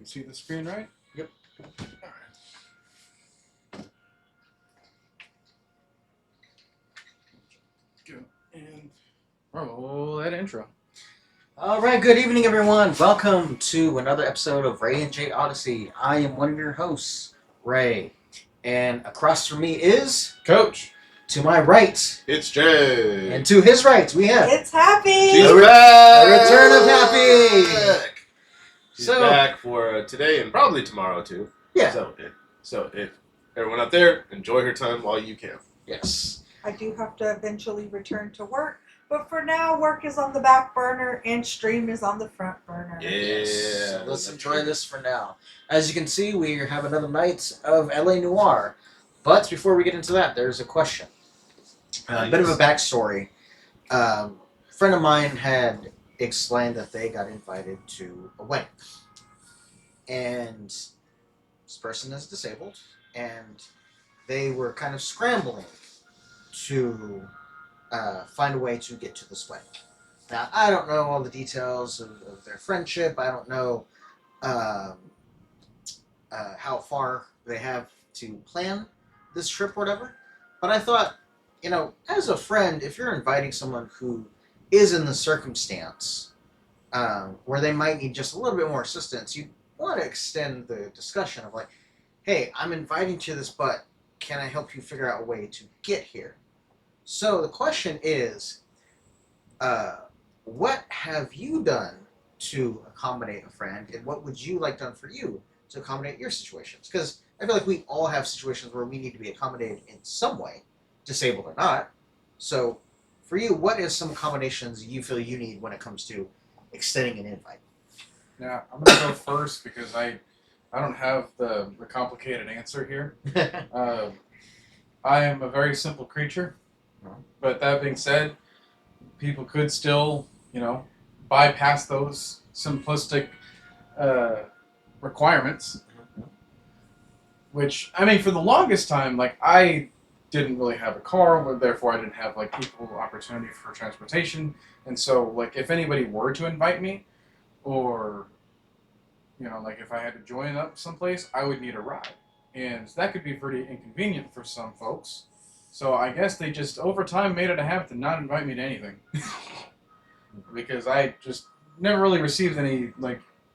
can see the screen, right? Yep. Alright. Go and roll that intro. All right, good evening, everyone. Welcome to another episode of Ray and Jay Odyssey. I am one of your hosts, Ray, and across from me is Coach. to my right, It's Jay. and to his right, we have It's Happy! She's a back! return of Happy! She's So- back for today and probably tomorrow too. Yeah. So if everyone out there, enjoy her time while you can. Yes. I do have to eventually return to work, but for now, work is on the back burner and stream is on the front burner. Yeah. So let's enjoy this for now. As you can see, we have another night of LA Noire. But before we get into that, there's a question. A bit of a backstory. A friend of mine had explained that they got invited to a wedding. And this person is disabled, and they were kind of scrambling to find a way to get to this wedding. Now, I don't know all the details of their friendship. I don't know how far they have to plan this trip or whatever. But I thought, as a friend, if you're inviting someone who is in the circumstance where they might need just a little bit more assistance, you want to extend the discussion of like, hey, I'm inviting you to this, but can I help you figure out a way to get here? So the question is, what have you done to accommodate a friend, and what would you like done for you to accommodate your situations? Because I feel like we all have situations where we need to be accommodated in some way, disabled or not. So for you, what is some accommodations you feel you need when it comes to extending an invite? Now, I'm going to go first because I don't have the complicated answer here. I am a very simple creature. But that being said, people could still, bypass those simplistic requirements. Which, for the longest time, I didn't really have a car, therefore I didn't have, equal opportunity for transportation. And so, if anybody were to invite me, or, if I had to join up someplace, I would need a ride. And that could be pretty inconvenient for some folks. So I guess they just, over time, made it a habit to not invite me to anything. Because I just never really received any,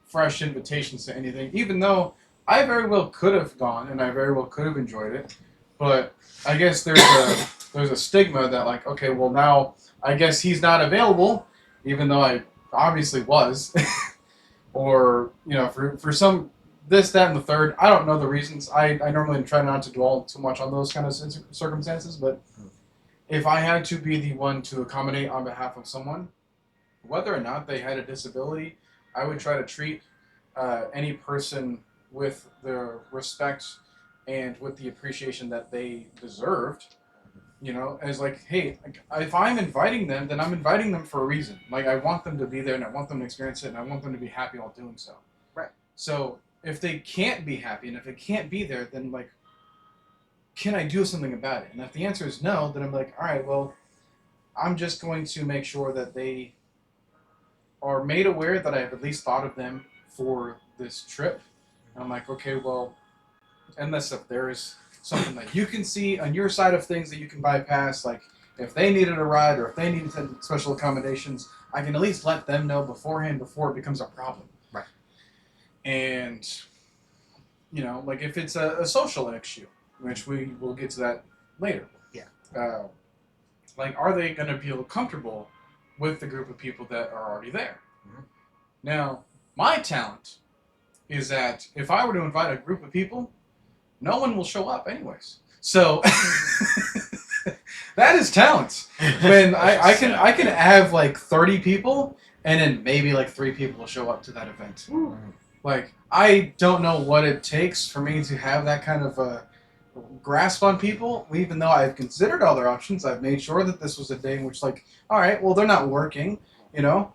fresh invitations to anything, even though I very well could have gone, and I very well could have enjoyed it. But I guess there's a stigma that, okay, well now, I guess he's not available, even though I obviously was. Or, for some... this, that, and the third. I don't know the reasons. I normally try not to dwell too much on those kind of circumstances, but if I had to be the one to accommodate on behalf of someone, whether or not they had a disability, I would try to treat any person with the respect and with the appreciation that they deserved, as hey, if I'm inviting them, then I'm inviting them for a reason. I want them to be there, and I want them to experience it, and I want them to be happy while doing so. Right. So if they can't be happy, and if they can't be there, then, can I do something about it? And if the answer is no, then I'm all right, well, I'm just going to make sure that they are made aware that I have at least thought of them for this trip. And I'm okay, well, unless if there is something that you can see on your side of things that you can bypass, if they needed a ride or if they needed special accommodations, I can at least let them know beforehand before it becomes a problem. Right. And, if it's a social issue, which we will get to that later. Yeah. Are they going to feel comfortable with the group of people that are already there? Mm-hmm. Now, my talent is that if I were to invite a group of people, no one will show up anyways. So that is talent. When I can have 30 people, and then maybe 3 people will show up to that event. I don't know what it takes for me to have that kind of a grasp on people. Even though I've considered other options, I've made sure that this was a day in which all right, well, they're not working.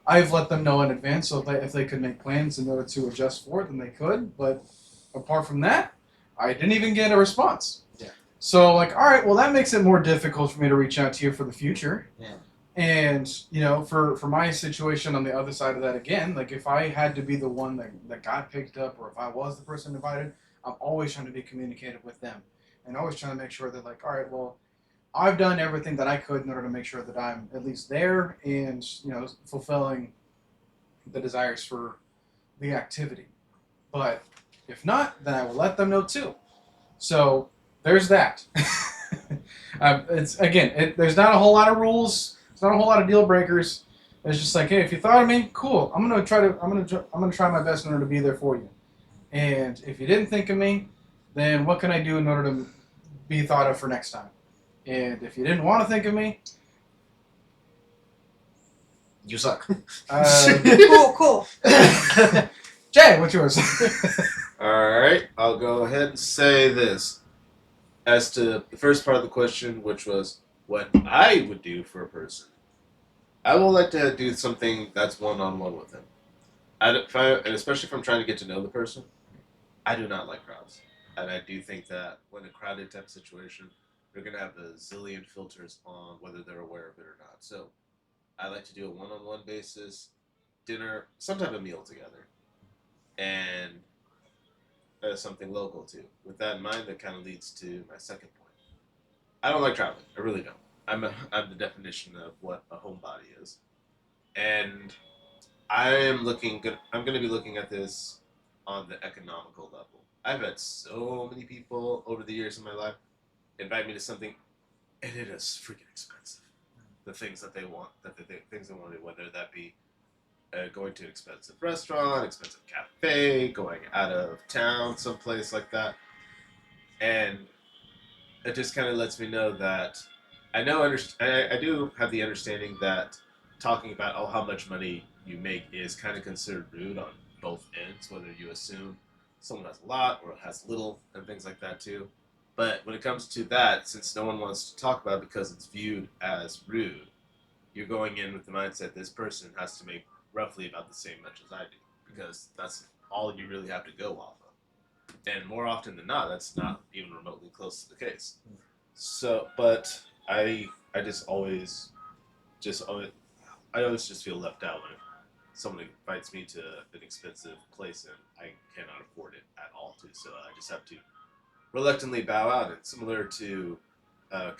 I've let them know in advance, so if they could make plans in order to adjust for it, then they could. But apart from that, I didn't even get a response. Yeah. So, all right, well, that makes it more difficult for me to reach out to you for the future. Yeah. And for my situation on the other side of that again, like if I had to be the one that got picked up, or if I was the person invited, I'm always trying to be communicative with them, and always trying to make sure that like, all right, well, I've done everything that I could in order to make sure that I'm at least there and fulfilling the desires for the activity. But if not, then I will let them know too. So there's that. It's again, there's not a whole lot of rules. There's not a whole lot of deal breakers. It's just like, hey, if you thought of me, cool. I'm gonna try my best in order to be there for you. And if you didn't think of me, then what can I do in order to be thought of for next time? And if you didn't want to think of me, You suck. Cool. Jay, what's yours? Alright, I'll go ahead and say this. As to the first part of the question, which was what I would do for a person, I would like to do something that's one-on-one with them. And especially if I'm trying to get to know the person, I do not like crowds. And I do think that when a crowded type situation, they're going to have a zillion filters on whether they're aware of it or not. So I like to do a one-on-one basis, dinner, some type of meal together. And something local too. With that in mind, that kind of leads to my second point. I don't like traveling. I really don't. I'm the definition of what a homebody is, and I'm going to be looking at this on the economical level. I've had so many people over the years in my life invite me to something, and it is freaking expensive. The things that they want, things they want to do, whether that be going to an expensive restaurant, expensive cafe, going out of town, someplace like that. And it just kind of lets me know that I do have the understanding that talking about how much money you make is kind of considered rude on both ends, whether you assume someone has a lot or has little and things like that too. But when it comes to that, since no one wants to talk about it because it's viewed as rude, you're going in with the mindset this person has to make roughly about the same much as I do because that's all you really have to go off of. And more often than not, that's not even remotely close to the case. So, but I just always I always just feel left out when someone invites me to an expensive place and I cannot afford it at all. Too, so I just have to reluctantly bow out. And similar to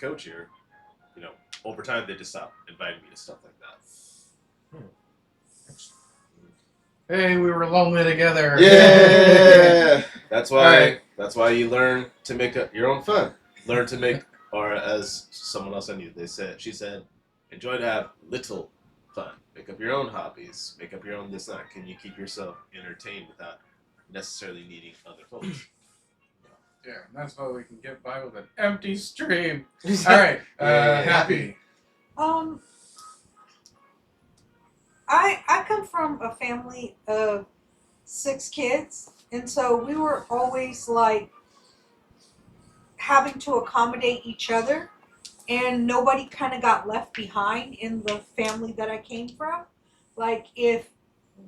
Coach here, over time they just stop inviting me to stuff like that. Hey, we were lonely together. Yeah, that's why. Right. That's why you learn to make up your own fun. Learn to make, or as someone else I knew, she said, enjoy to have little fun. Make up your own hobbies. Make up your own this and that. Can you keep yourself entertained without necessarily needing other folks? Yeah, that's why we can get by with an empty stream. All right, happy. I come from a family of 6 kids, and so we were always like having to accommodate each other, and nobody kind of got left behind in the family that I came from. Like if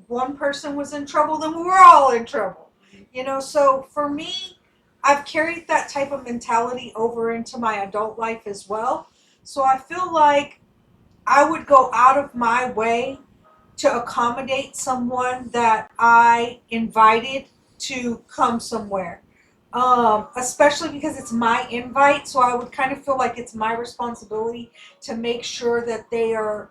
one person was in trouble, then we were all in trouble. So for me, I've carried that type of mentality over into my adult life as well. So I feel like I would go out of my way to accommodate someone that I invited to come somewhere. Especially because it's my invite, so I would kind of feel like it's my responsibility to make sure that they are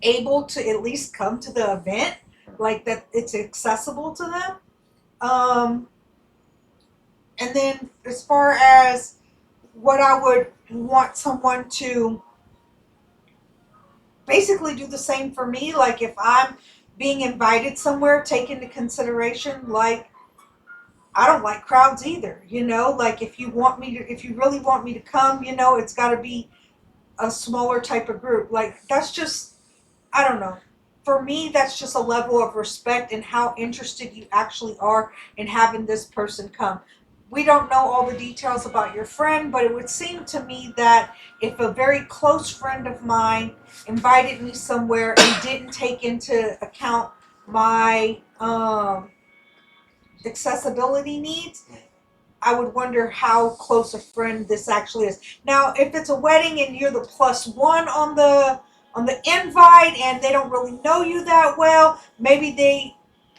able to at least come to the event, like that it's accessible to them. And then as far as what I would want someone to basically do the same for me, like if I'm being invited somewhere, take into consideration, like, I don't like crowds either, like if you really want me to come, it's got to be a smaller type of group. Like that's just, I don't know. For me, that's just a level of respect and how interested you actually are in having this person come. We don't know all the details about your friend, but it would seem to me that if a very close friend of mine invited me somewhere and didn't take into account my accessibility needs, I would wonder how close a friend this actually is. Now, if it's a wedding and you're the +1 on the invite and they don't really know you that well, maybe they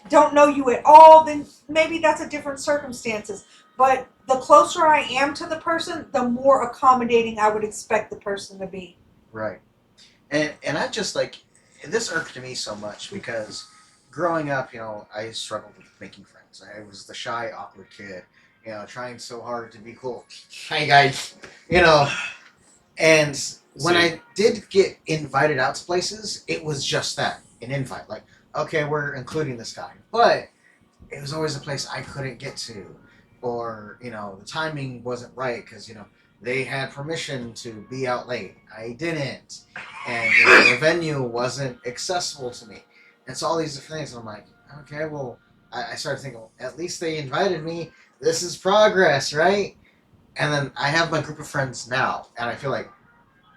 don't know you at all, then maybe that's a different circumstances. But the closer I am to the person, the more accommodating I would expect the person to be. Right. And I just like this irked me so much because growing up, I struggled with making friends. I was the shy, awkward kid, trying so hard to be cool. Hey guys, you know. And when See. I did get invited out to places, it was just that an invite. Like, okay, we're including this guy, but it was always a place I couldn't get to, or the timing wasn't right because they had permission to be out late. I didn't, and the venue wasn't accessible to me. And so all these different things. And I'm like, okay, well, I started thinking, well, at least they invited me. This is progress, right? And then I have my group of friends now, and I feel like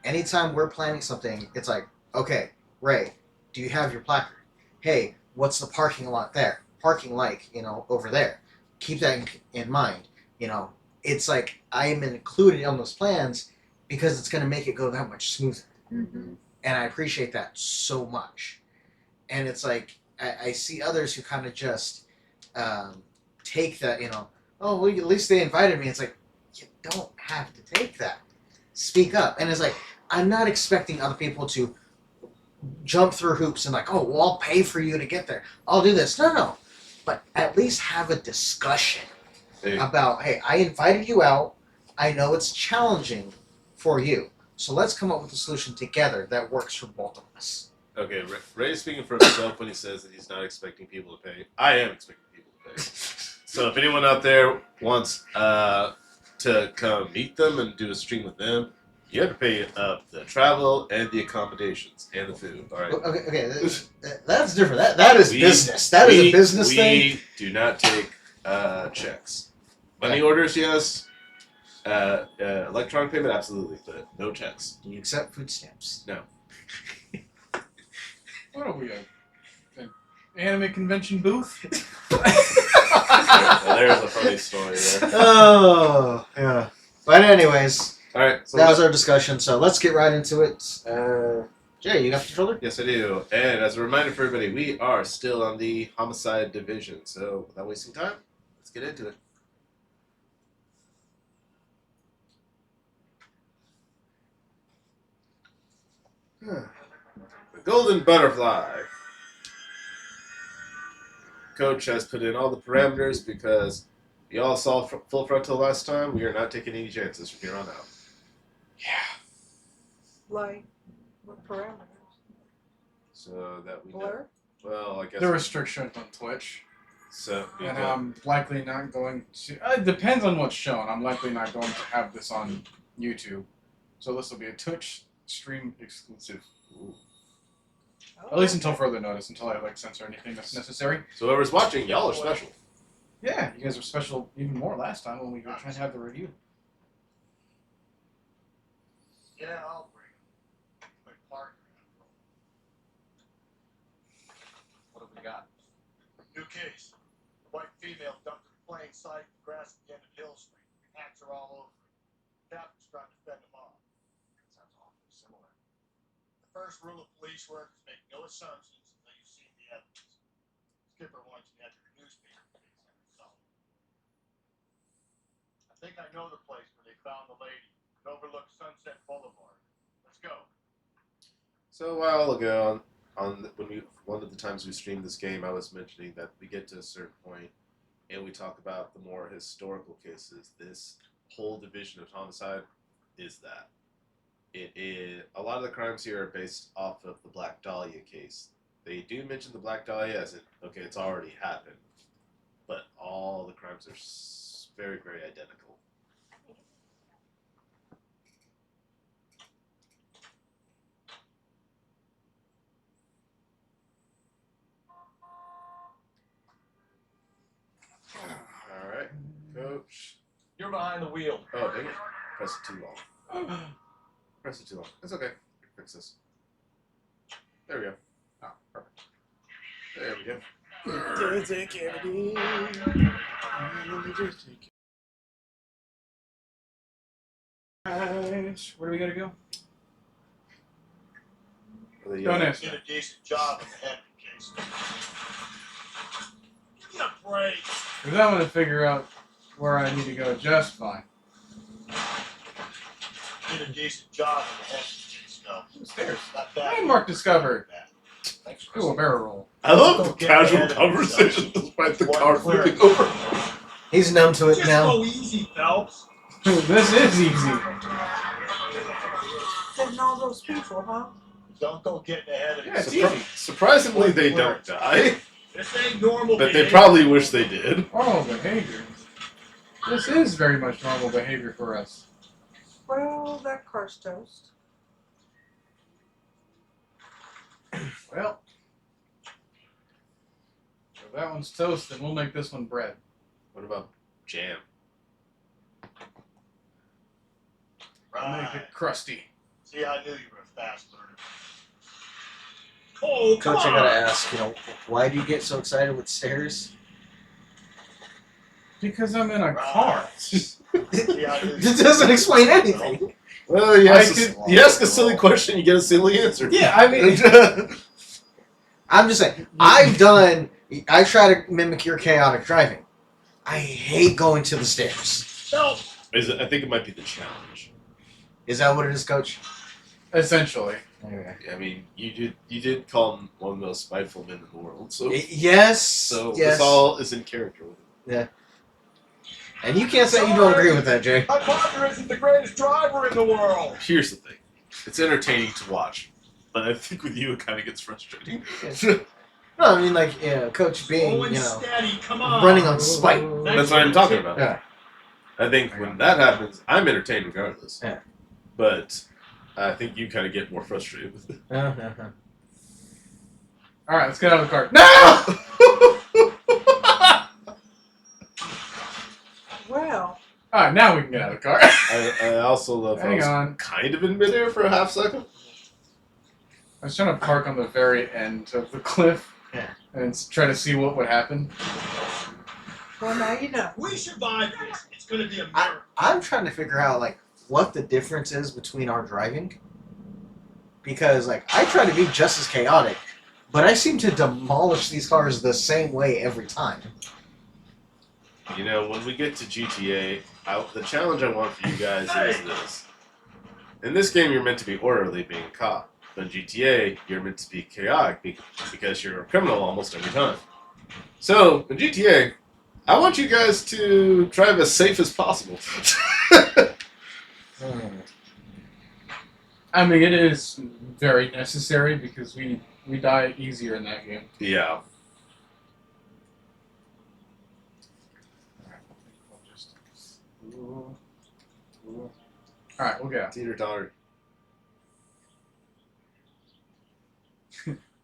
anytime we're planning something, it's like, okay, Ray, do you have your placard? Hey, what's the parking lot there? Parking like, over there. Keep that in mind. It's like I am included on those plans because it's going to make it go that much smoother. Mm-hmm. And I appreciate that so much. And it's like, I see others who kind of just take that, oh, well, at least they invited me. It's like, you don't have to take that. Speak up. And it's like, I'm not expecting other people to jump through hoops and like, oh, well, I'll pay for you to get there. I'll do this. No. But at least have a discussion about, hey, I invited you out. I know it's challenging for you. So let's come up with a solution together that works for both of us. Okay, Ray is speaking for himself when he says that he's not expecting people to pay. I am expecting people to pay. So if anyone out there wants to come meet them and do a stream with them, you have to pay the travel and the accommodations and the food. All right. Okay, that's different. That is business. That is a business thing. We do not take checks. Money orders, yes. Electronic payment, absolutely, but no checks. Do you accept food stamps? No. What are we an anime convention booth? Well, there's a funny story there. Oh, yeah. But anyways, All right. So that was our discussion. So let's get right into it. Jay, you got the controller? Yes, I do. And as a reminder for everybody, we are still on the homicide division. So without wasting time, let's get into it. The Golden Butterfly. Coach has put in all the parameters because we all saw full frontal last time. We are not taking any chances from here on out. Like, what parameters? So that we know. Blur? Well, I guess. The restrictions on Twitch. So we And go. I'm likely not going to. It depends on what's shown. I'm likely not going to have this on YouTube. So this will be a Twitch stream exclusive. Ooh. At least until further notice, until I censor anything that's necessary. So whoever's watching, y'all are special. Yeah, you guys were special even more last time when we were trying to have the review. Yeah, I'll bring him. My partner. What have we got? New case. White female dumped in plain sight, grass at the end of Hill Street. Hats are all over it. Captain's trying to fend them off. Sounds awfully similar. The first rule of police work is make no assumptions until you've seen the evidence. Skipper wants you to have your newspaper case unresolved. I think I know the place where they found the lady. It overlooks Sunset Boulevard. Let's go. So a while ago, one of the times we streamed this game, I was mentioning that we get to a certain point, and we talk about the more historical cases. This whole division of homicide is that. It is a lot of the crimes here are based off of the Black Dahlia case. They do mention the Black Dahlia as okay, it's already happened, but all the crimes are very, very identical. All right, Coach. You're behind the wheel. Oh, dang it! Press it too long. Press it too long. It's okay. Fix this. There we go. Oh, perfect. There we go. Right. Where do we gotta go? The, Don't Did answer. a decent job in the Henry case. Give me a break. Because I'm gonna figure out where I need to go just fine. Did a decent job in the Henry case, though. Stairs. Not bad. Landmark discovered. Thanks for Do a barrel roll. I love the Don't get casual ahead of conversation yourself. despite the One car clear. flipping over. He's numb to it Just now. go easy, Phelps. This is easy. Getting all those people, huh? Don't go getting ahead of Yeah, it's yourself. easy. Surprisingly, they don't die, This ain't normal but they behavior. probably wish they did. Normal behavior. This is very much normal behavior for us. Well, that car's toast. Well, if that one's toast, then we'll make this one bread. What about jam? I'll make Right. it crusty. See, I knew you were a fast learner. Oh, come Coach, I on. gotta ask, why do you get so excited with stairs? Because I'm in a Right. car. See, I knew you This doesn't explain anything. Well, you I ask a silly question, you get a silly answer. Yeah, I mean, I'm just saying, I try to mimic your chaotic driving. I hate going to the stairs. Phelps. I think it might be the challenge. Is that what it is, Coach? essentially. Okay. I mean, you did call him one of the most spiteful men in the world, so Yes. so yes. this all is in character with him. And you can't say you don't agree with that, Jay. My partner isn't the greatest driver in the world. Here's the thing: it's entertaining to watch, but I think with you it kind of gets frustrating. No, I mean, like, Coach being, Slow and steady, come on. running on spite. That's what I'm talking about. Yeah. I think when that happens, I'm entertained regardless. Yeah. But I think you kind of get more frustrated with it. All right, let's get out of the car. No! Well, All right, now we can get out of the car. I also love how I Hang was on. kind of in midair for a half second. I was trying to park on the very end of the cliff and try to see what would happen. well, now you know. We survived this. It's gonna be a miracle. I'm trying to figure out, like, what the difference is between our driving. Because, like, I try to be just as chaotic, but I seem to demolish these cars the same way every time. You know, when we get to GTA, the challenge I want for you guys is this. In this game, you're meant to be orderly, being a cop. But in GTA, you're meant to be chaotic because you're a criminal almost every time. So, in GTA, I want you guys to drive as safe as possible. I mean, it is very necessary because we die easier in that game. Yeah. All right, we'll get out. Teeter totter.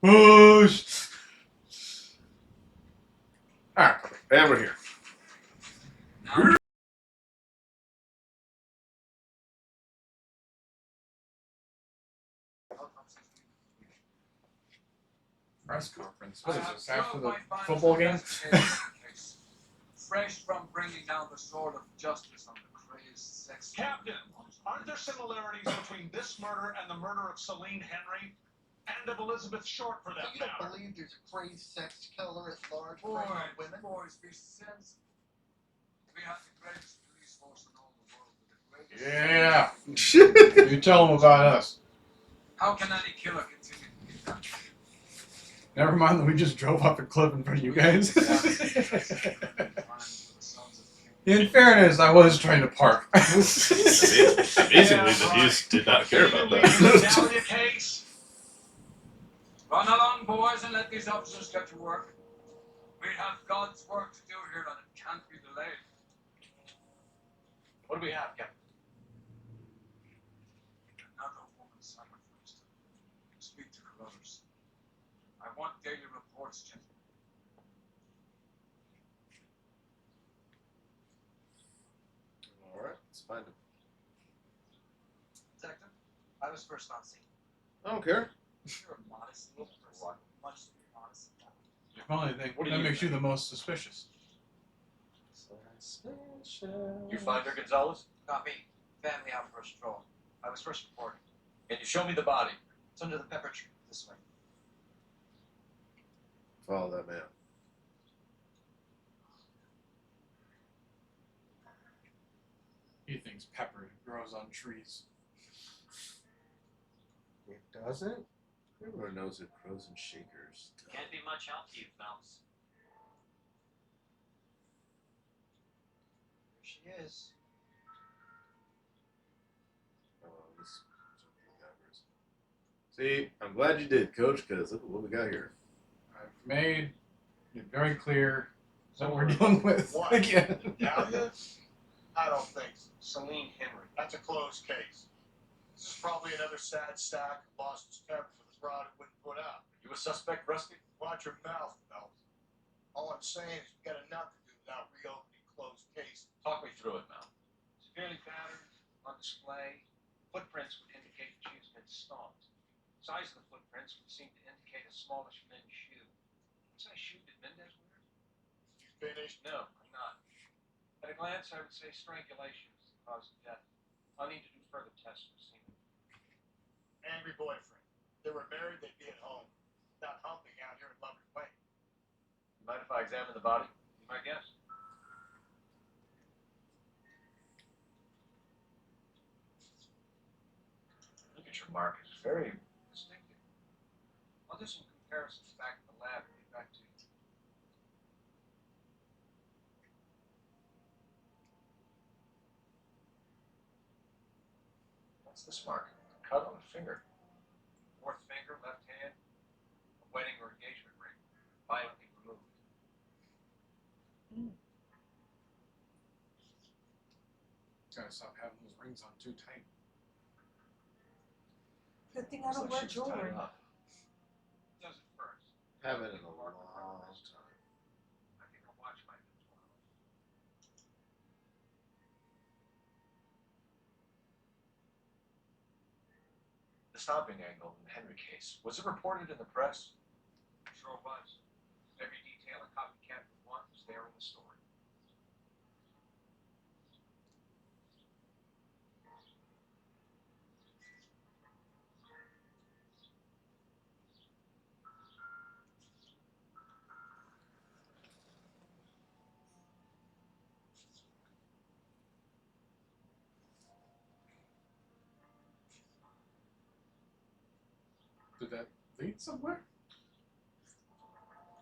Push. All right. And we're here. Press conference. What is this? After the football game? Fresh from bringing down the sword of justice on the crazed sex. Captain, aren't there similarities between this murder and the murder of Celine Henry? And of Elizabeth Short, for that You matter? don't believe there's a crazed sex killer at large Boys, preying on women? boys, be sensible. We have the greatest police force in all the world. With the greatest. Yeah. You tell them about us. How can any killer continue to be done? Never mind that we just drove off a cliff in front of you guys. In fairness, I was trying to park. Amazingly, the news did not care about that. Your case? Run along, boys, and let these officers get to work. We have God's work to do here, and it can't be delayed. What do we have, Captain? Another woman sacrificed. Speak to Carruthers. I want daily reports, gentlemen. Alright, let's find him. Detective, I was first on scene. I don't care. You're a modest little person. Much to be honest about. If only they, What do that you makes you think? the most suspicious. You find her, Gonzalez? Copy. family out for a stroll. I was first reported. Can you show me the body? It's under the pepper tree. This way. Follow that man. He thinks pepper grows on trees. It doesn't? Everyone knows it grows in shakers. Can't be much help to you, fellas. Here she is. Oh, this See, I'm glad you did, Coach, because look at what we got here. I've made it very clear what we're dealing with. What? Again. Dahlia? I don't think so. Celine Henry. That's a closed case. This is probably another sad sack who lost his temper for the broad who wouldn't put out. You a suspect, Rusty? Watch your mouth, Phelps. All I'm saying is we got enough to do without reopening closed cases. Talk me through it, Mal. Severely battered, on display. Footprints would indicate that she has been stomped. Size of the footprints would seem to indicate a smallish men's shoe. What size shoe did Mendez wear? You finished? No, I'm not. At a glance, I would say strangulation is the cause of death. I'll need to do further tests for semen. Angry boyfriend. If they were married, they'd be at home. Not humping out here in Lover's Lane. You mind if I examine the body? Be my guest. Look at your mark. It's very Distinctive. I'll do some comparisons back at the lab and get back to you. What's this mark? Cut on the finger. Fourth finger, left hand, a wedding or engagement ring, violently removed. Gotta stop having those rings on too tight. Good thing I don't wear jewelry. Does it first. Haven't in a long time. I think I'll watch my next one. The stomping angle in the Henry case. Was it reported in the press? Sure was. Every detail a copycat would want was there in the story. Did that lead somewhere?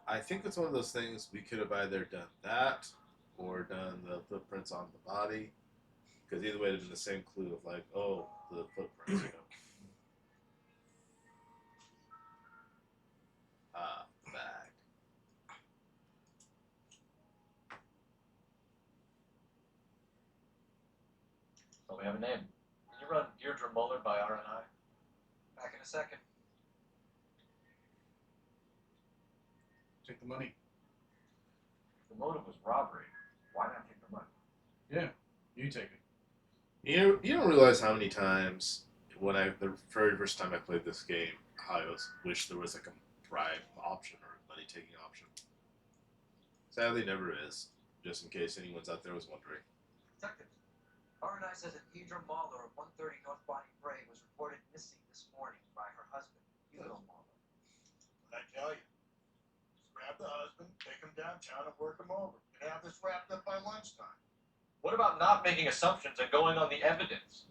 I think it's one of those things we could have either done that or done the footprints on the body. Because either way, it'd been the same clue of like, oh, the footprints, you know. The bag. Well, we have a name. Can you run Deirdre Muller by RNI? Back in a second. Take the money. The motive was robbery. Why not take the money? Yeah, you take it. You don't realize how many times when the very first time I played this game, how I wish there was like a bribe option or money taking option. Sadly, never is. Just in case anyone's out there was wondering. Detective, RNI says that Deidre Mahler of 130 North Bonnie Bray was reported missing this morning by her husband, Hugo Mahler. What'd I tell you? Just grab the husband, take him downtown, and work him over. And have this wrapped up by lunchtime. What about not making assumptions and going on the evidence?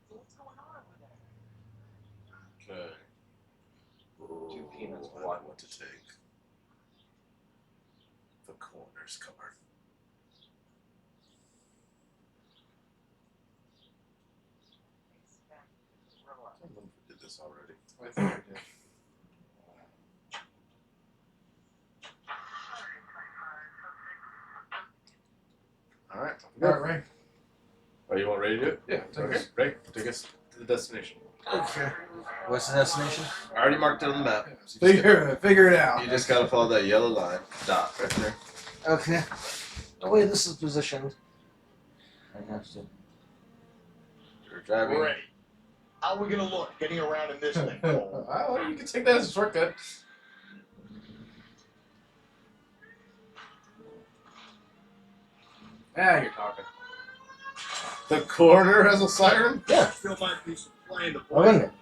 What's going on over there? Okay. Two peanuts, I know one. what to take. The coroner's card. I don't know if we did this already. I think I did. All right. All right, Ray. Are you all ready to do it? Yeah, take Okay. us. Great. Take us to the destination. Okay. What's the destination? I already marked it on the map. Figure it out. You just gotta follow that yellow line. Dot right there. Okay. The way this is positioned, I have to. You're driving. Ready. How are we gonna look getting around in this thing, Cole? Well, you can take that as a shortcut. Yeah, you're talking. The corner has a siren? Yeah. Still might be some playing the Why wouldn't boy. it?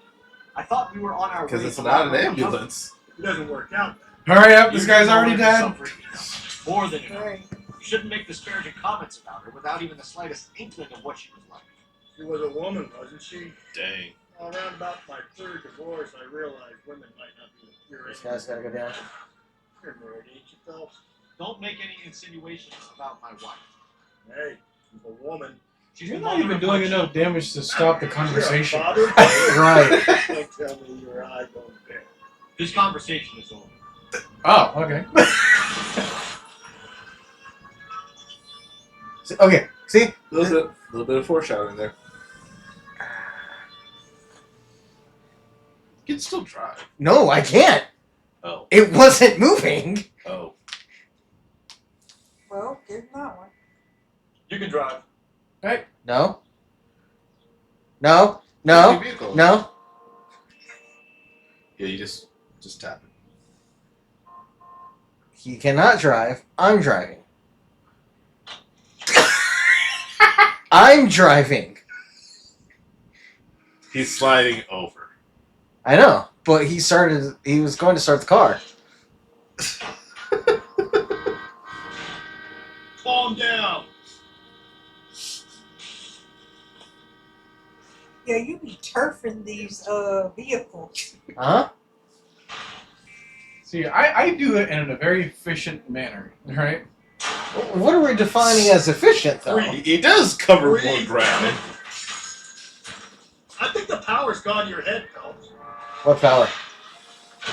I thought we were on our way. Because it's to not an Noire. ambulance. If it doesn't work out, Hurry up, this You guy's know already Noire dead. suffered enough. More than enough. Right. You shouldn't make disparaging comments about her without even the slightest inkling of what she was like. she was a woman, wasn't she? Dang. Around about my third divorce, I realized women might not be the pure This guy's gotta go down. You're married, ain't you, Phelps? Don't make any insinuations about my wife. Hey, she's a woman. She's You're the not mother even of doing my enough damage to stop the conversation. You're a father? Right. Don't tell me your eye don't bear. This conversation is over. Oh, okay. Okay. See? A little bit of foreshadowing there. You can still drive. No, I can't. Oh. It wasn't moving. Oh. Well, give him that one. You can drive. No. No. No. Your vehicle. No. Yeah, you just tap it. He cannot drive. I'm driving. I'm driving. He's sliding over. I know, but he was going to start the car. Calm down. Yeah, you be turfing these vehicles. Huh? See, I do it in a very efficient manner, right? What are we defining as efficient, though? He does cover more Breathe. ground. I think the power's gone to your head, Phelps. What power?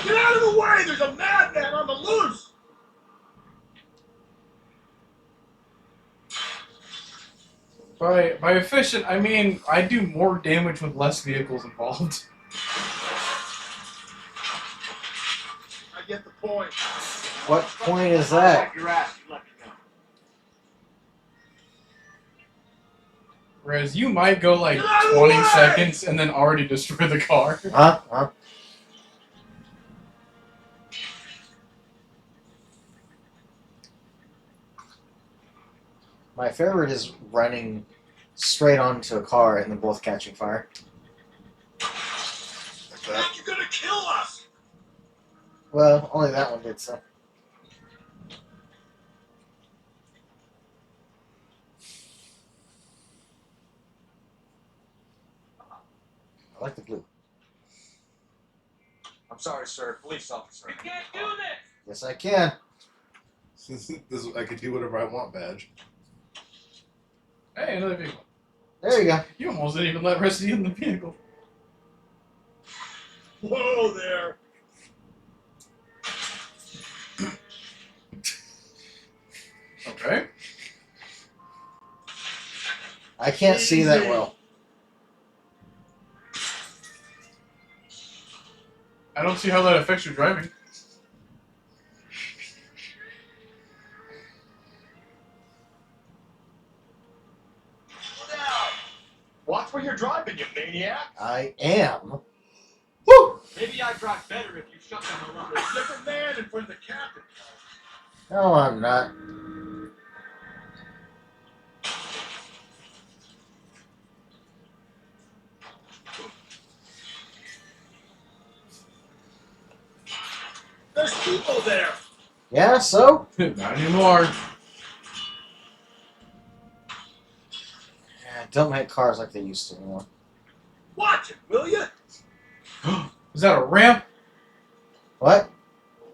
Get out of the way! There's a madman on the loose! By efficient, I mean I do more damage with less vehicles involved. I get the point. What point is that? Your ass, you let me know. Whereas you might go like Get out of the 20 way! seconds and then already destroy the car. Huh? Huh? My favorite is running straight onto a car and then both catching fire. Like that. Man, you're gonna kill us! Well, only that one did so. I like the blue. I'm sorry, sir. Police officer. You can't do this! Yes, I can. This I can do whatever I want badge. Hey, another vehicle. There you go. You almost didn't even let Rusty in the vehicle. Whoa there! Okay. I can't see that well. I don't see how that affects your driving. Watch where you're driving, you maniac! I am. Woo! Maybe I drive better if you shut the hell up. There's a different man in front of the captain. No, I'm not. There's people there! Yeah, so? Not anymore. Yeah, don't make cars like they used to anymore. Watch it, will you? Is that a ramp? What?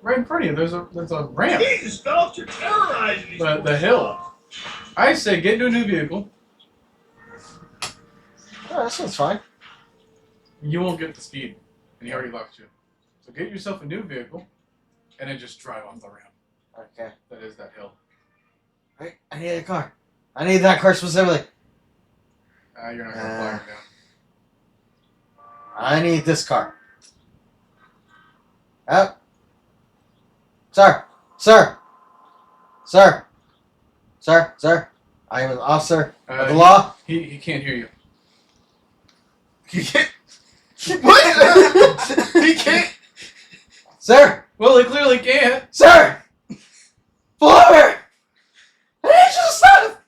Right in front of you, there's a ramp. Jesus, Phelps, you're terrorizing these The poor hill. slugs. I say get into a new vehicle. Oh, that sounds fine. You won't get the speed, and he already left you. So get yourself a new vehicle, and then just drive off the ramp. Okay. That is that hill. Right, I need a car. I need that car specifically. You're not gonna fly her down. I need this car. Oh. Sir. Sir. Sir. Sir. Sir. I am an officer of the Uh, law. He can't hear you. He can't. What? He can't. Sir! Well, he clearly can't. Sir! Pull over! I need you to stop!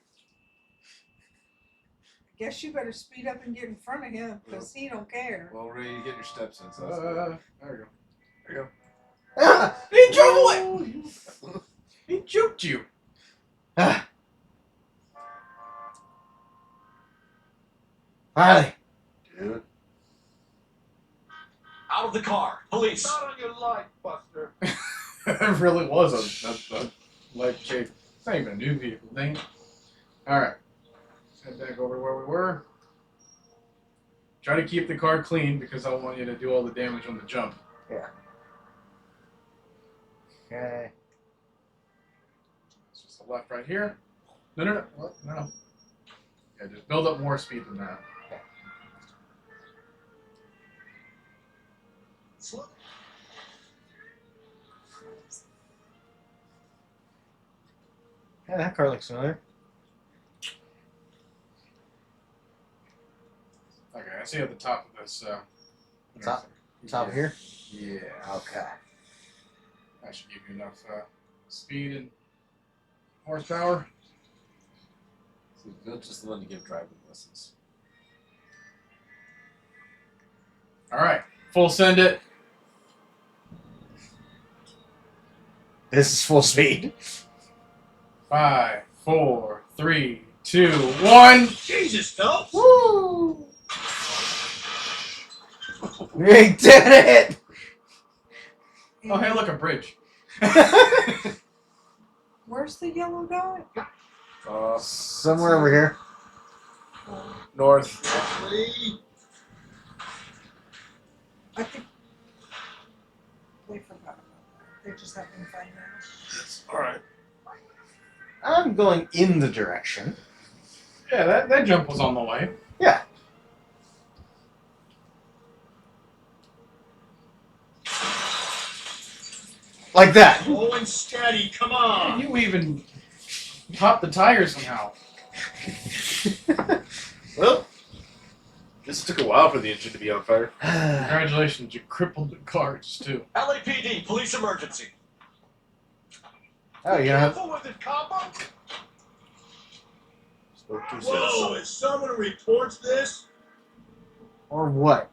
Guess you better speed up and get in front of him because he don't care. Well, Ray, you get your steps in, so that's good. There we go. Ah! He drove away. He juked you. Ah. Finally. Dude. Out of the car. Police. Not on your life, Buster. It really was a life change. It's not even a new vehicle thing. Alright. Head back over to where we were. Try to keep the car clean because I don't want you to do all the damage on the jump. Yeah. Okay. It's just a left right here. No. What? No. Yeah, just build up more speed than that. Slow. Yeah, that car looks familiar. Okay, I see at the top of this. Top yeah. of here? Yeah. Okay. That should give you enough speed and horsepower. So Bill just the one to give driving lessons. Alright, full send it. This is full speed. 5, 4, 3, 2, 1. Jesus, Phelps. Woo! We did it! Oh, hey, look, a bridge. Where's the yellow guy? Somewhere over here. North. I think they forgot about that. They just happened to find out. Alright. I'm going in the direction. Yeah, that jump was on the way. Yeah. Like that. Slow and steady, come on. You even popped the tires somehow. Well, this took a while for the engine to be on fire. Congratulations, you crippled the cars too. LAPD, police emergency. Oh, you know. Careful with it, Capo. Spoke too soon. Whoa, if someone reports this, Or what?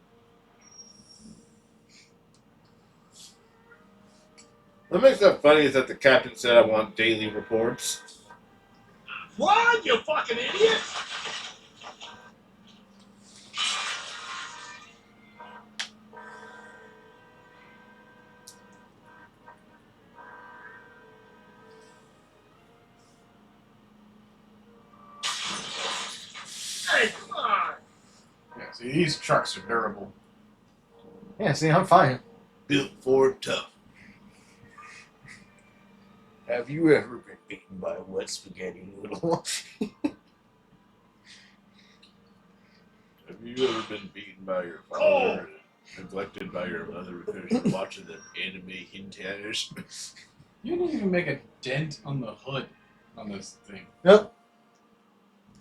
What makes that funny is that the captain said I want daily reports. run, you fucking idiot. Hey, come on. Yeah, see, these trucks are durable. Yeah, see, I'm fine. Built for tough. Have you ever been beaten by a wet spaghetti noodle? Have you ever been beaten by your father, neglected by your mother because you're watching them anime hinters? You didn't even make a dent on the hood on this thing. Nope.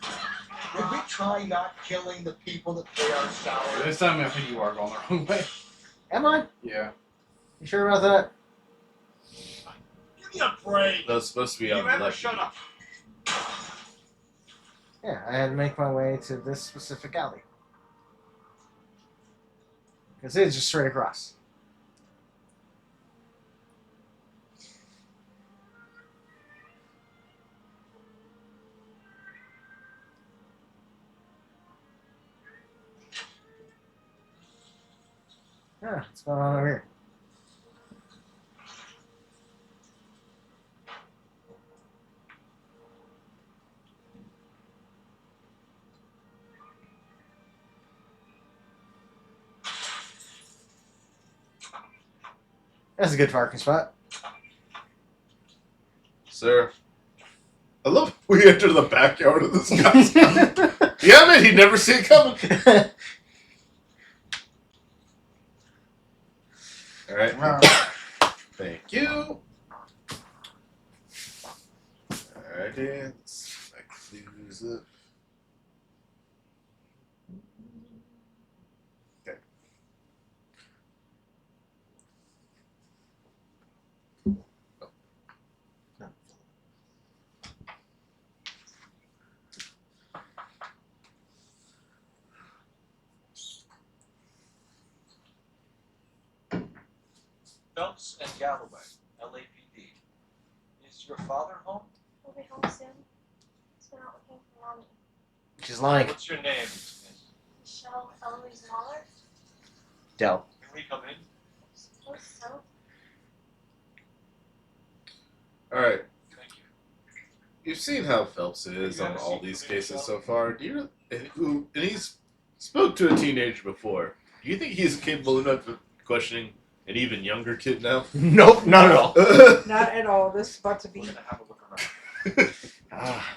Did we try not killing the people that pay our salaries? This time I think you are going the wrong way. Am I? Yeah. You sure about that? Give me a break. That's supposed to be on You the ever left. shut up? Yeah, I had to make my way to this specific alley. Because it's just straight across. Yeah, what's going on over here? That's a good parking spot. Sir, I love we enter the backyard of this guy's house. Yeah, man, he'd never see it coming. Alright. Thank you. Alright, let's back to is it? Okay. Phelps and Galloway, LAPD. Is your father home? We'll be home soon. He's been out looking for mommy. She's lying. What's your name, Miss? Michelle Eloise Mahler? Del. Can we come in? I suppose so. All right. Thank you. You've seen how Phelps is on all these cases so far. Do you? And he's spoke to a teenager before. Do you think he's capable enough of questioning an even younger kid now? Nope, not at all. Not at all. This is about to be We're gonna have a look around.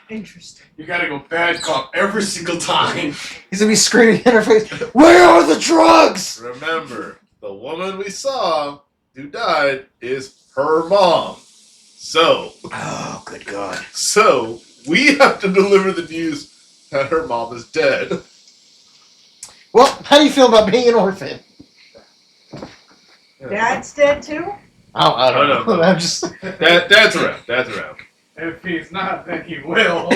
interesting. You gotta go bad cop every single time. He's gonna be screaming in her face, "Where are the drugs?" Remember, the woman we saw who died is her mom. So, Oh, good God. so we have to deliver the news that her mom is dead. Well, how do you feel about being an orphan? Dad's dead too? Oh, I don't No, know. no. I'm just. That's around. That's around. If he's not, then he will.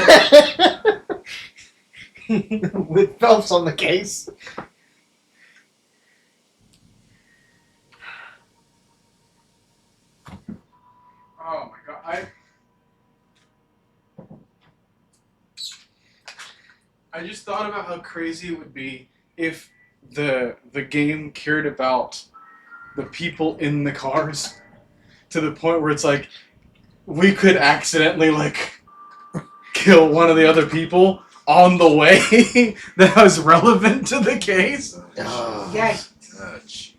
With Phelps on the case. Oh my god, I just thought about how crazy it would be if the game cared about the people in the cars to the point where it's like we could accidentally like kill one of the other people on the way that was relevant to the case. Oh. Yeah. Jeez.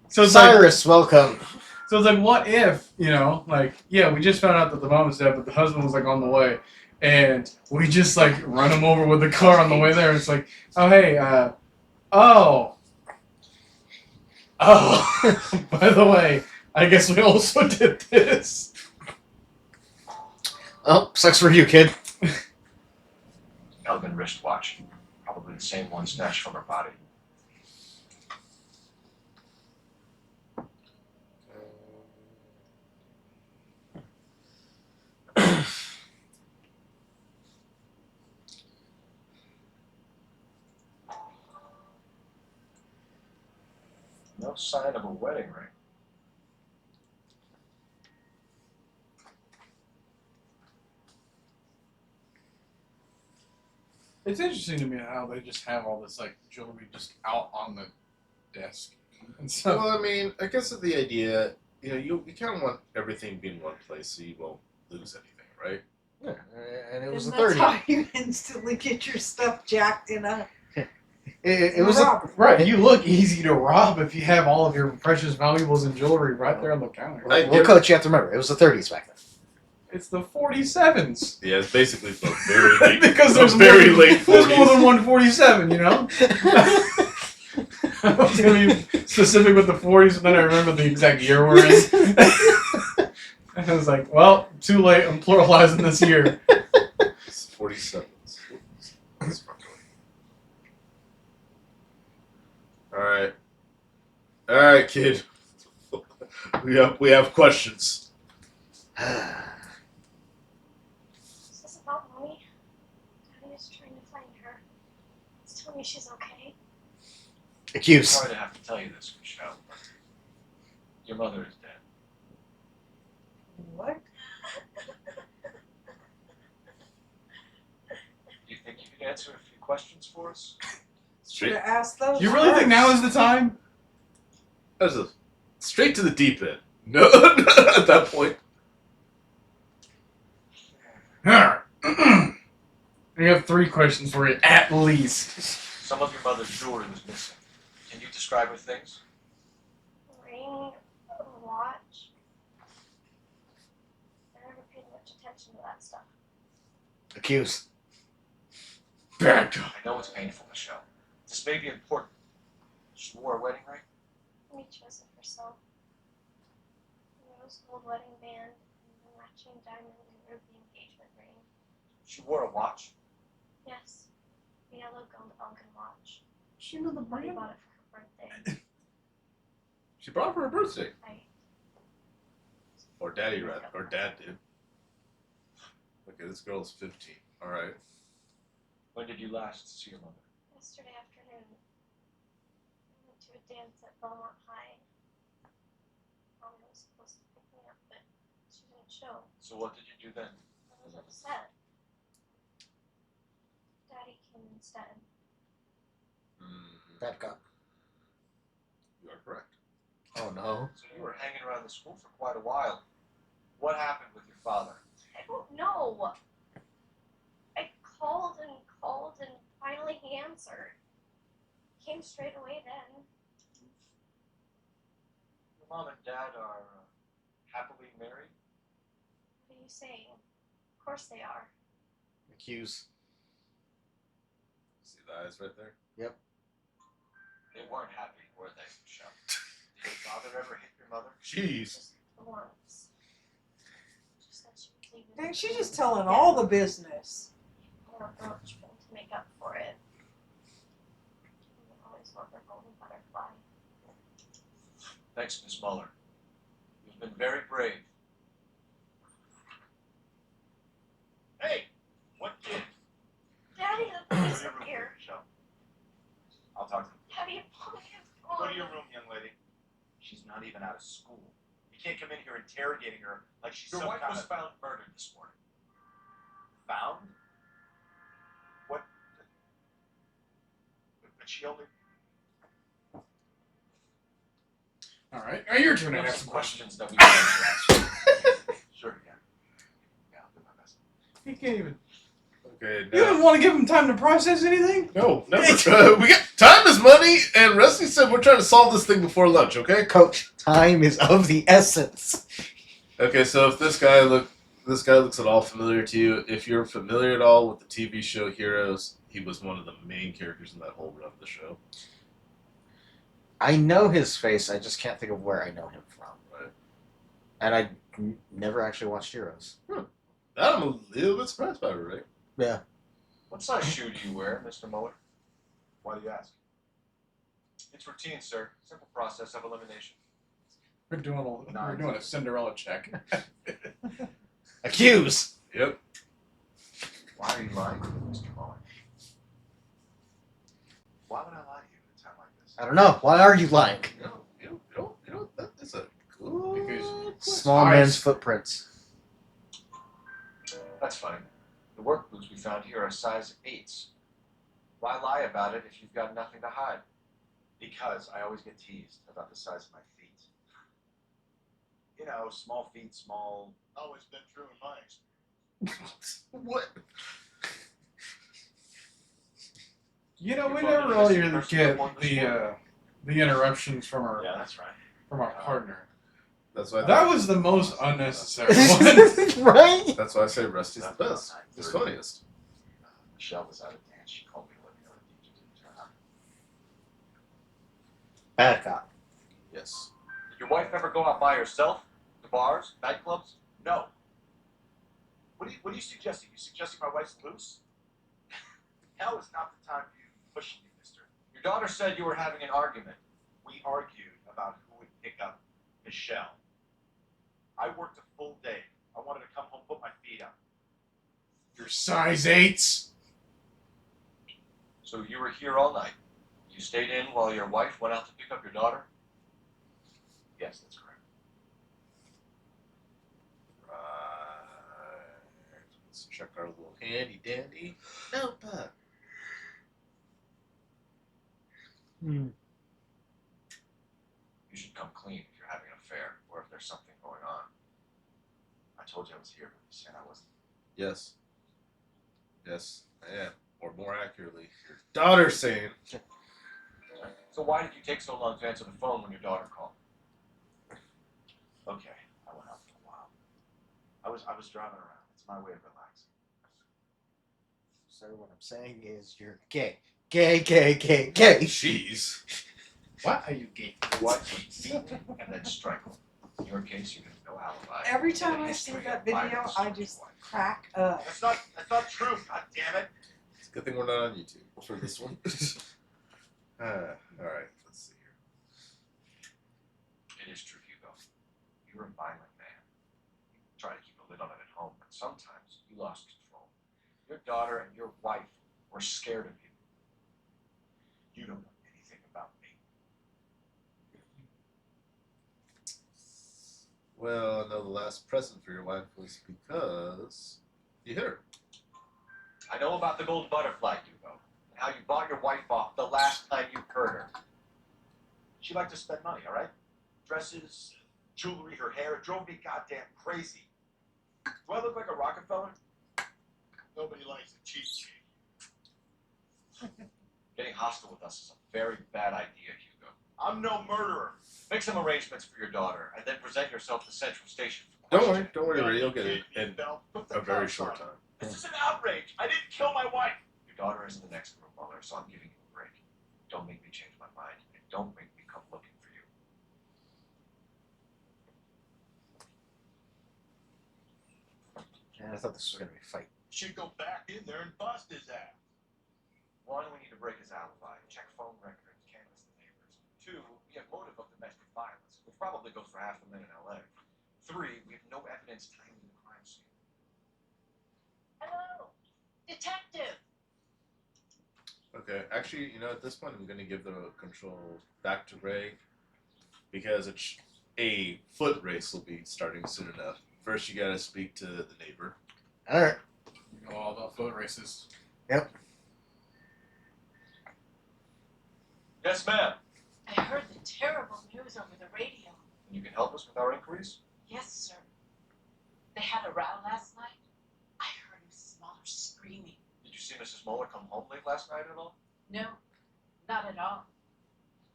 So it's like, Cyrus, welcome. so it's like, what if, you know, like, yeah, we just found out that the mom was dead, but the husband was like on the way, and we just like run him over with the car on the way there. It's like, oh hey, oh, by the way, I guess we also did this. Oh, sucks for you, kid. Elgin wristwatch. Probably the same one snatched from her body. No sign of a wedding ring. It's interesting to me how they just have all this like jewelry just out on the desk and stuff. Well, I mean, I guess with the idea, you know, you kind of want everything to be in one place so you won't lose anything, right? Yeah, and it was And the that's 30s. how you instantly get your stuff jacked in a It was a, robbery. Right, you look easy to rob if you have all of your precious valuables and jewelry right there on the counter. well, Coach, you have to remember, it was the 30s back then. It's the 47s. Yeah, it's basically both very late. Because the there's very more, late there's more 40s. than 147, you know? I was going to be specific with the 40s, but then I remember the exact year we're in. And I was like, well, too late, I'm pluralizing this year. It's 47s. That's wrong. All right, kid. We have questions. Is this about mommy? Daddy is trying to find her. He's telling me she's okay. Accused. Sorry to have to tell you this, Michelle, but your mother is dead. What? Do you think you could answer a few questions for us? Should Straight, have asked those. You really think now is the time? that's a, straight to the deep end. No, at that point. I have 3 questions for you, at least. Some of your mother's jewelry was missing. Can you describe her things? A ring, a watch. I never paid much attention to that stuff. Accused. Back I know it's painful, Michelle. This may be important. She wore a wedding ring? We chose it herself. A rose gold wedding band and the matching diamond and ruby engagement ring. She wore a watch? Yes. The yellow Gungan watch. She knew the Buddy brand. bought it for her birthday. She brought it for her birthday. I Or daddy, rather. Or dad did. Okay, this girl is 15. Alright. When did you last see your mother? yesterday afternoon I went to a dance at Belmont High. Mom was supposed to pick me up, but she didn't show. So what did you do then? I was upset. Daddy came instead. Bad cop. You are correct. Oh no. So you were hanging around the school for quite a while. What happened with your father? I don't know. I called and finally he answered. Came straight away then. Your mom and dad are happily married? What are you saying? Of course they are. Accuse. See the eyes right there? They weren't happy, were they, Michelle? Did your father ever hit your mother? Jeez. Just once. She said she was leaving. Dang, she's just telling all the business. More brooch to make up for it. I always want her golden butterfly. Thanks, Miss Muller. You've been very brave. Hey, what kid? Daddy, the police are here. Michelle. I'll talk to him. Daddy, Polly is Go gone. to your room, young lady. She's not even out of school. You can't come in here interrogating her like she's Your some wife kind was of found murdered this morning. found. What? But she only. All right. Now your turn We to have ask some some questions. questions that we want to ask. Sure, yeah. Yeah, I'll do my best. He can't even. Okay, You didn't want to give him time to process anything? No, never. We got time is money, and Rusty said we're trying to solve this thing before lunch, okay? Coach, time is of the essence. Okay, so if this guy looks at all familiar to you, if you're familiar at all with the TV show Heroes, he was one of the main characters in that whole run of the show. I know his face, I just can't think of where I know him from. Right. And I never actually watched Heroes. That I'm a little bit surprised by, right? Yeah. What size shoe do you wear, Mr. Muller? Why do you ask? It's routine, sir. Simple process of elimination. We're doing a Cinderella check. Accuse! Yep. Why are you lying to me, Mr. Muller? Why would I lie to you at a time like this? I don't know. Why are you lying? You know, that is a good Because question. Small Eyes. man's footprints. That's funny. The work boots we found here are size 8s. Why lie about it if you've got nothing to hide? Because I always get teased about the size of my feet. You know, small feet, small. Always been true in my experience. What? You know, we You're never probably really the person get that won this the interruptions from our that's right. partner. That's why. That was the most unnecessary one. Right? That's why I say Rusty's the best. He's funniest. Michelle was out of dance. She called me to let me know the DJ didn't turn up. Bad cop. Yes. Did your wife ever go out by herself? To bars? Nightclubs? No. What are you suggesting? You suggesting my wife's loose? Now is not the time for you to be pushing me, mister. Your daughter said you were having an argument. We argued about who would pick up Michelle. I worked a full day. I wanted to come home, put my feet up. Your size 8s. So you were here all night. You stayed in while your wife went out to pick up your daughter? Yes, that's correct. Right. Let's check our little handy dandy notebook. Hmm. You should come clean if you're having an affair or if there's something going on. I told you I was here, but you said I wasn't. Yes. Yes, I am. Or more accurately, your daughter's saying. So why did you take so long to answer the phone when your daughter called? Okay, I went out for a while. I was driving around. It's my way of relaxing. So what I'm saying is you're gay. Gay, gay, gay, gay. Jeez. What are you gay? Your wife was beaten and then strangled. In your case, you have no alibi. Every You time had a I see history that of video, violence I with your just wife. crack up. That's not true. God damn it! Good thing we're not on YouTube for this one. Alright, let's see here. It is true, Hugo. You're a violent man. You try to keep a lid on it at home, but sometimes you lost control. Your daughter and your wife were scared of you. You don't know anything about me. Well, I know the last present for your wife was because you hit her. I know about the gold butterfly, Hugo, and how you bought your wife off the last time you hurt her. She liked to spend money, all right? Dresses, jewelry, her hair. It drove me goddamn crazy. Do I look like a Rockefeller? Nobody likes a cheapskate. Getting hostile with us is a very bad idea, Hugo. I'm no murderer. Make some arrangements for your daughter, and then present yourself to Central Station for Don't questioning. worry, Ray. You'll get it Kid, in Bell, put the a very cuffs short on. time. This is an outrage. I didn't kill my wife. Your daughter is in the next room, Muller, so I'm giving you a break. Don't make me change my mind, and don't make me come looking for you. And I thought this was gonna be a fight. Should go back in there and bust his ass. One, we need to break his alibi, check phone records, canvass the neighbors. Two, we have motive of domestic violence, which probably goes for $500,000 in LA. Three, we have no evidence tying him to the crime scene. Hello, detective. Okay, actually, at this point, I'm going to give the control back to Ray because a foot race will be starting soon enough. First, you got to speak to the neighbor. All right. You know all about foot races. Yep. Yes, ma'am. I heard the terrible news over the radio. You can help us with our inquiries? Yes, sir. They had a row last night. I heard Mrs. Muller screaming. Did you see Mrs. Muller come home late last night at all? No, not at all.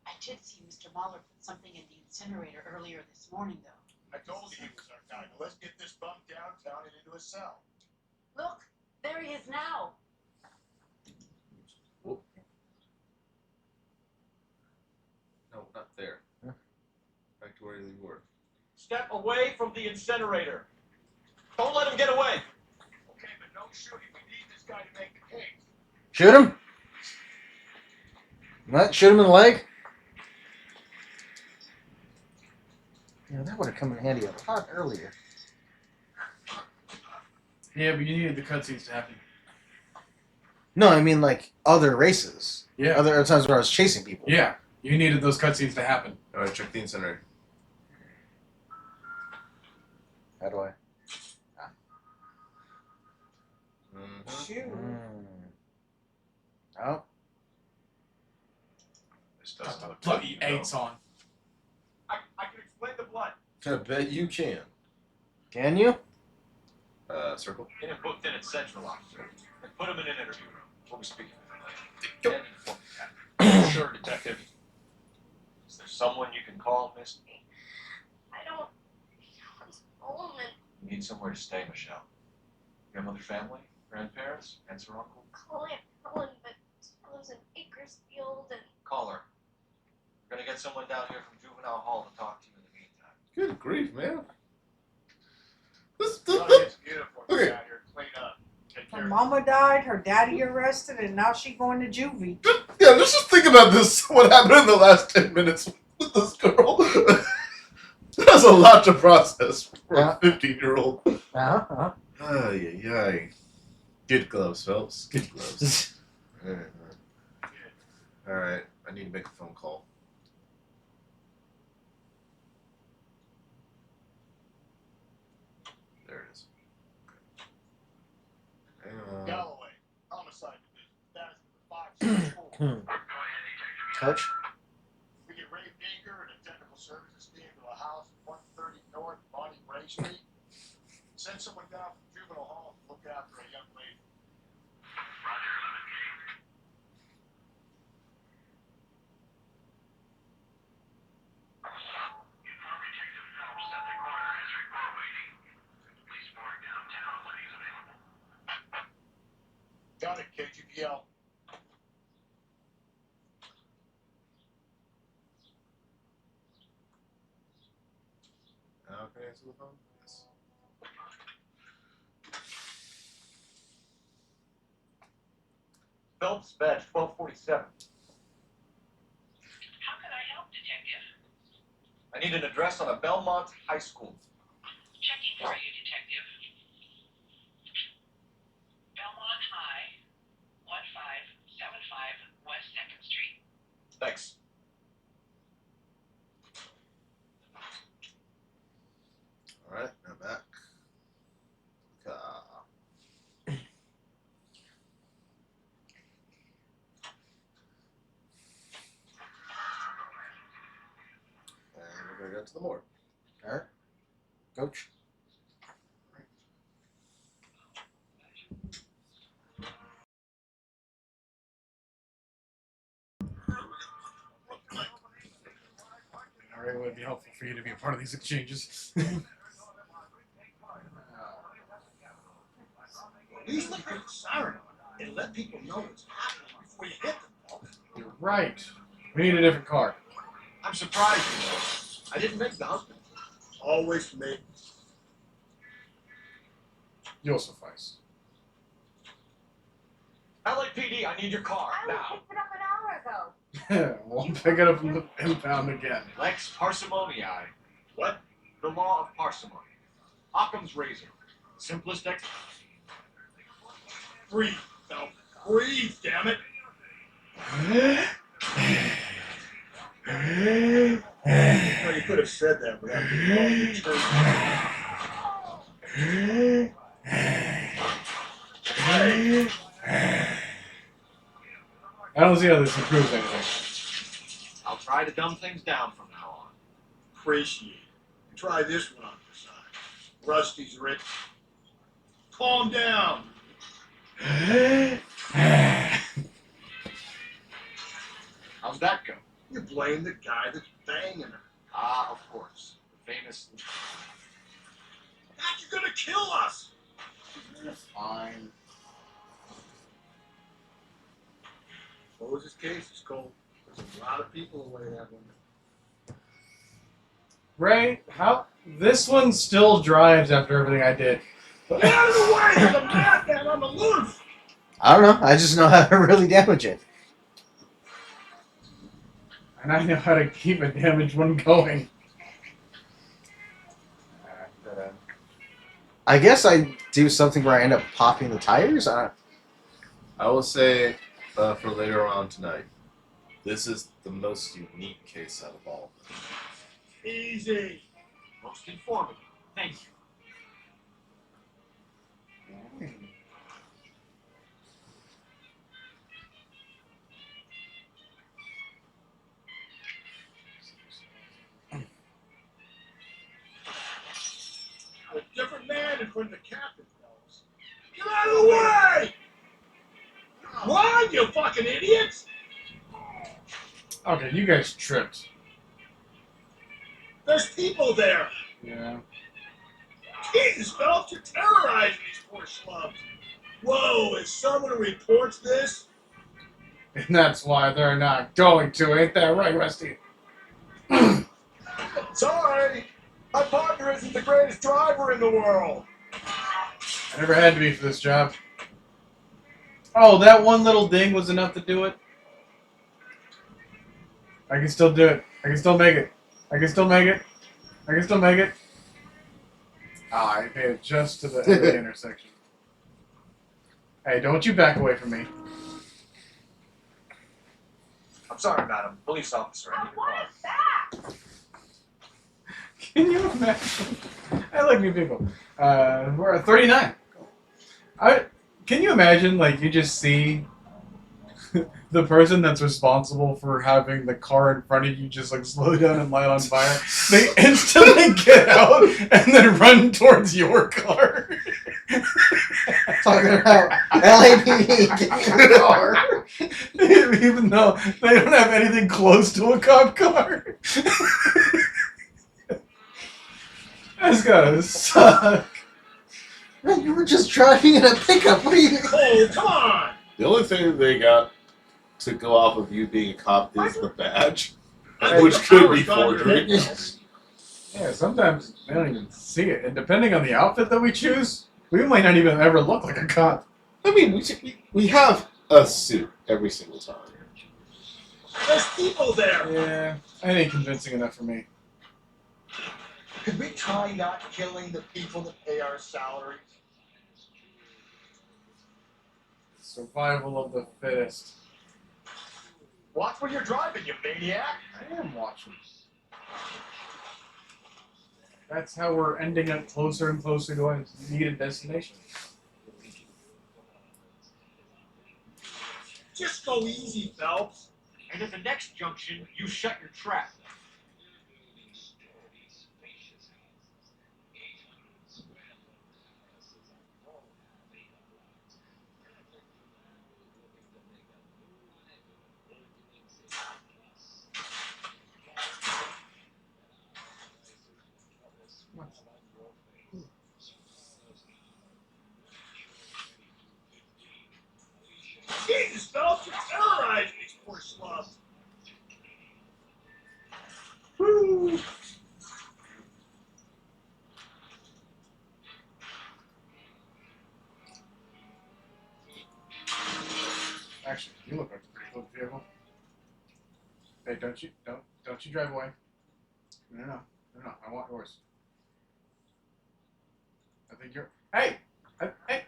I did see Mr. Muller put something in the incinerator earlier this morning, though. I told you he was our guy. Now let's get this bum downtown and into a cell. Look, there he is now. No, not there. Huh? Back to where you were. Step away from the incinerator. Don't let him get away. Okay, but no shooting. We need this guy to make the case. Shoot him. What? Shoot him in the leg. Yeah, that would have come in handy a lot earlier. Yeah, but you needed the cutscenes to happen. No, I mean like other races. Yeah. Other times where I was chasing people. Yeah, you needed those cutscenes to happen. Alright, check the incinerator. How do I? Mm-hmm. Shoot. Oh. This Got doesn't the look bloody good, eggs on. I can explain the blood. I bet you can. Can you? Circle. Get him booked in at Central, officer. And put him in an interview room. We'll be speaking with him later. And inform the captain. Sure, detective. Is there someone you can call, miss? I don't. It's home and You need somewhere to stay, Michelle. You have other family? Grandparents? Aunts or uncle? call Aunt Helen, but she lives in Bakersfield and Call her. We're gonna get someone down here from juvenile hall to talk to you in the meantime. Good grief, man. This, Gotta get some uniforms Okay. out here, clean up. Take care Her of mama died, her daddy arrested, and now she going to juvie. yeah, let's just think about this. What happened in the last 10 minutes with this girl? That's a lot to process for Yeah. a 15-year-old. Uh-huh. Ay, ay, ay. Get gloves, folks. Get gloves. Alright, I need to make a phone call. There it is. Okay. Galloway, homicide division. That is number 564. Coach? We get Ray Baker and a technical services team to a house at 130 North Bonnie Ray Street. Send someone down from juvenile hall to look after a young lady. Got it, KGPL. Now can I answer the phone? Yes. Phelps, badge 1247. How can I help, Detective? I need an address on a Belmont High School. Checking for you, Detective. Belmont High, 1575 West 2nd Street. Thanks. Alright, I'm back. And we're gonna go to the morgue. Alright. Coach. Alright, it would be helpful for you to be a part of these exchanges. At least put the siren on and let people know what's happening before you hit them. You're right. We need a different car. I'm surprised. I didn't make the husband. Always me. You'll suffice. LAPD, I need your car now. picked it up an hour ago. We'll pick it up from the impound again. Lex parsimoniae. What? The law of parsimony. Occam's razor. Simplest ex. Breathe, Phelps. Breathe, damn it. Well, you could have said that without being I don't see how this improves anything. I'll try to dumb things down from now on. Appreciate it. Try this one on the side. Rusty's rich. Calm down. How's that go? You blame the guy that's banging her. Ah, of course. The famous. Not you're gonna kill us. Fine. Close his case, it's cold. There's a lot of people away that window. Ray, how this one still drives after everything I did. Get out of the way! There's a madman on the loose! I don't know. I just know how to really damage it. And I know how to keep a damaged one going. I guess I do something where I end up popping the tires. I will say for later on tonight, this is the most unique case out of all. Easy. Most informative. Thank you. A different man in front of the captain, fellas. Get out of the way! Run, you fucking idiots! Okay, you guys tripped. There's people there. Yeah. Jesus, Phelps, you're terrorizing these poor slubs. Whoa, is someone who reports this? And that's why they're not going to, ain't that right, Rusty? Sorry, my partner isn't the greatest driver in the world. I never had to be for this job. Oh, that one little ding was enough to do it? I can still do it. I can still make it. I can still make it. I can still make it. Ah, I made it just to the end of the intersection. Hey, don't you back away from me. I'm sorry, madam. Police officer. I need your car. Can you imagine? I like new people. We're at 39. Can you imagine, like, you just see the person that's responsible for having the car in front of you just, like, slow down and light on fire? They instantly get out and then run towards your car. Talking about LAPD getting in the car. Even though they don't have anything close to a cop car. That's gotta suck. Man, you were just driving in a pickup. What are you? Oh, come on! The only thing they got to go off of you being a cop is the badge, which think could the be power's gone forgery. your head. Yeah, sometimes they don't even see it. And depending on the outfit that we choose, we might not even ever look like a cop. I mean, we have a suit every single time. There's people there. Yeah, I ain't convincing enough for me. Could we try not killing the people that pay our salaries? Survival of the fittest. Watch where you're driving, you maniac. I am watching. That's how we're ending up closer and closer to our needed destination. Just go easy, Phelps. And at the next junction, you shut your trap. Jesus, Phelps, you're terrorizing these poor slubs. Woo! Actually, you look like a pretty cool vehicle. Hey, don't you drive away. No. I want yours. I think you're. Hey! Hey!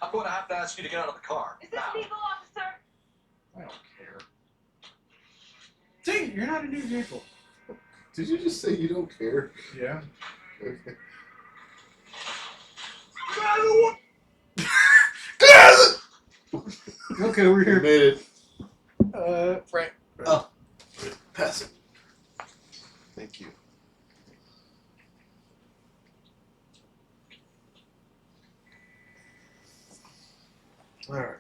I'm going to have to ask you to get out of the car. Is this now. legal, officer? I don't care. See, you're not a new vehicle. Did you just say you don't care? Yeah. Okay. Okay, we're You here. made it. Right. Oh. Pass it. Thank you. All right.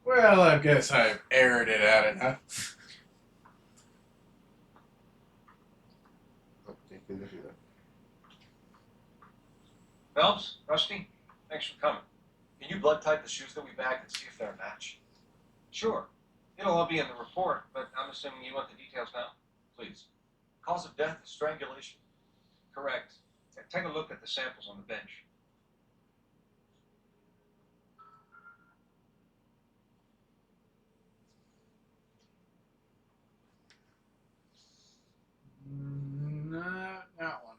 Well, I guess I've aired it out enough. Okay, good to do that. Phelps, Rusty, thanks for coming. Can you blood type the shoes that we bagged and see if they're a match? Sure. It'll all be in the report, but I'm assuming you want the details now? Please. Cause of death is strangulation. Correct. Take a look at the samples on the bench. Not that one.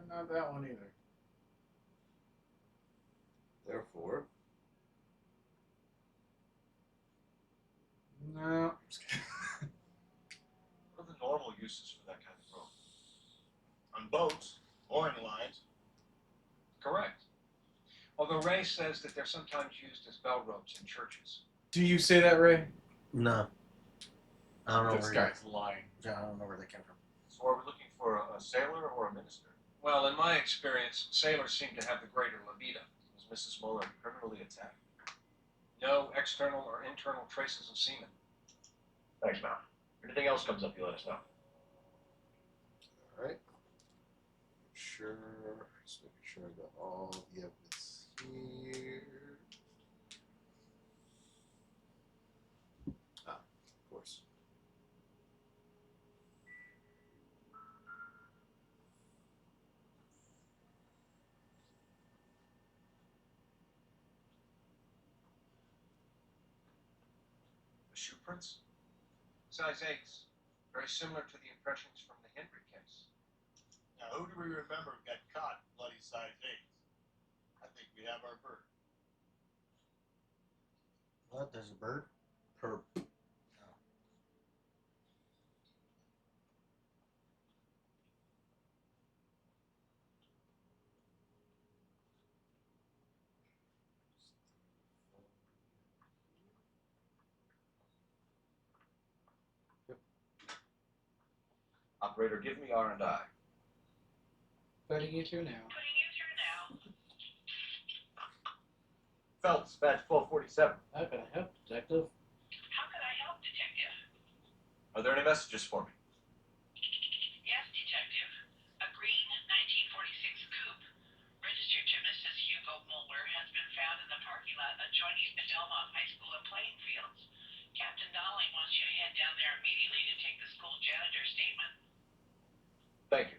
Not that one either. Therefore, No. What are the normal uses for that kind of rope? On boats, or in lines. Correct. Although Ray says that they're sometimes used as bell ropes in churches. Do you say that, Ray? No. I don't know This where. guy's lying. Yeah, I don't know where they came from. So are we looking for a sailor or a minister? Well, in my experience, sailors seem to have the greater libido. Was Mrs. Muller criminally attacked? No external or internal traces of semen. Thanks, Mal. If anything else comes up, you let us know. all right. Sure. Just making sure I got all the evidence here. Ah, of course. The shoe prints? Size 8s. Very similar to the impressions from the Henry case. Now, who do we remember got caught in bloody size 8s? I think we have our bird. What? There's a bird? Perp. Operator, give me R&I. Putting you through now. Putting you through now. Phelps, badge 1247. How can I help, detective? How can I help, detective? Are there any messages for me? Yes, detective. immediately to take the school janitor statement. Thank you.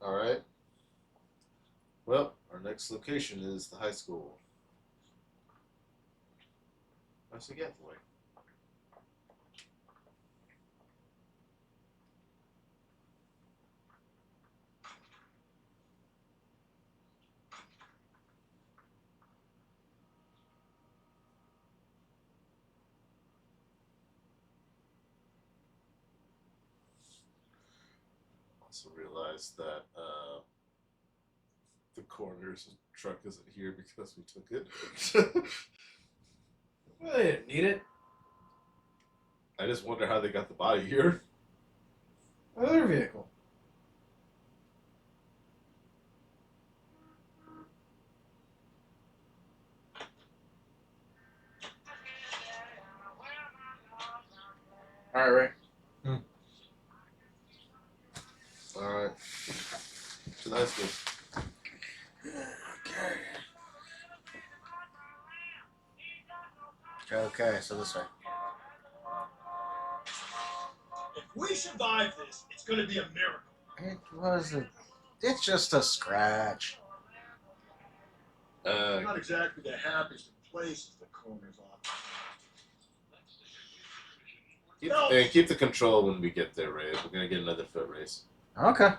All right. Well, our next location is the high school. How's it get for? Also realized that the coroner's truck isn't here because we took it. Well, they didn't need it. I just wonder how they got the body here. Other vehicle. All right, Ray. All right. To the high school. Okay, so this way. If we survive this, it's gonna be a miracle. It wasn't. It's just a scratch. Not exactly the happiest of places, the coroner's office. Keep the control when we get there, Ray. We're gonna get another foot race. Okay.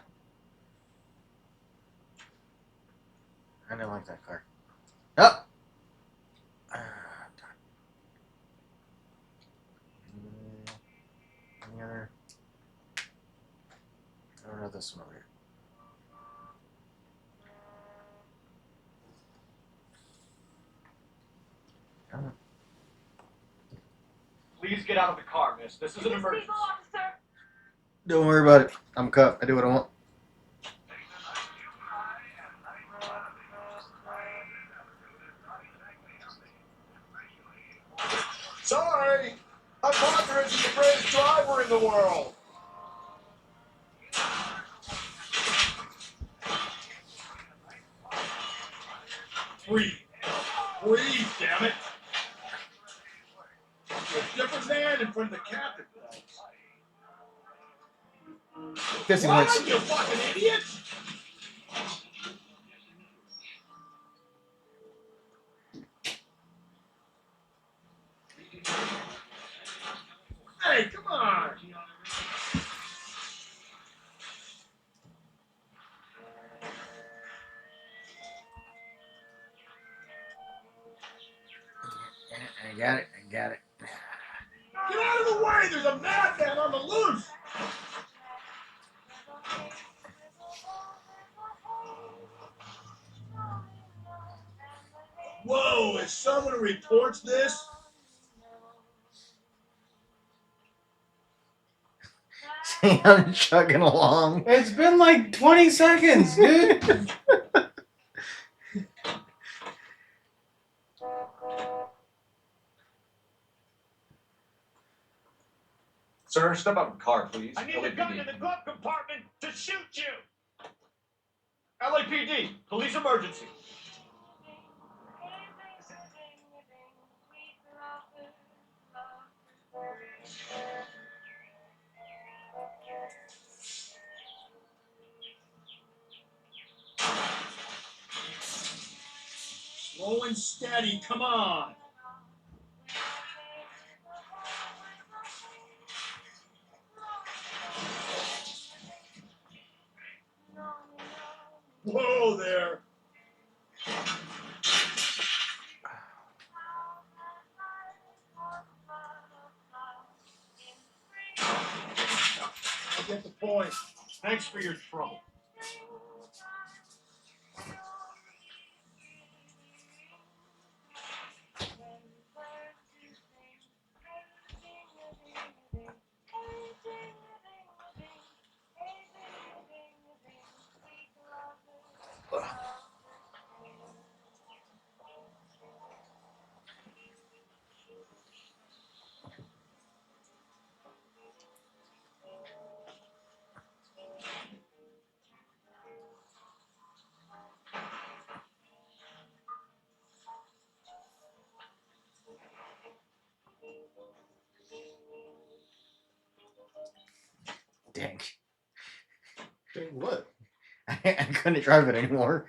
I didn't like that car. Oh! Any other? I don't know this one over here. Please get out of the car, miss. This is an emergency. Don't worry about it. I'm a cop. I do what I want. Sorry! My partner isn't the greatest driver in the world! Breathe. Breathe, damn it! You're a different man in front of the captain, folks. 50 What, points. you fucking idiot? Hey, come on! I got it. I got it. Get out of the way! There's a madman on the loose! Whoa, is someone who reports this? See, I'm chugging along. It's been like 20 seconds, dude. Sir, step out of the car, please. I need a gun in the glove compartment to shoot you! LAPD, police emergency. Slow and steady, come on! Whoa there! I get the point. Thanks for your trouble. Dang. Dang what? I couldn't drive it anymore.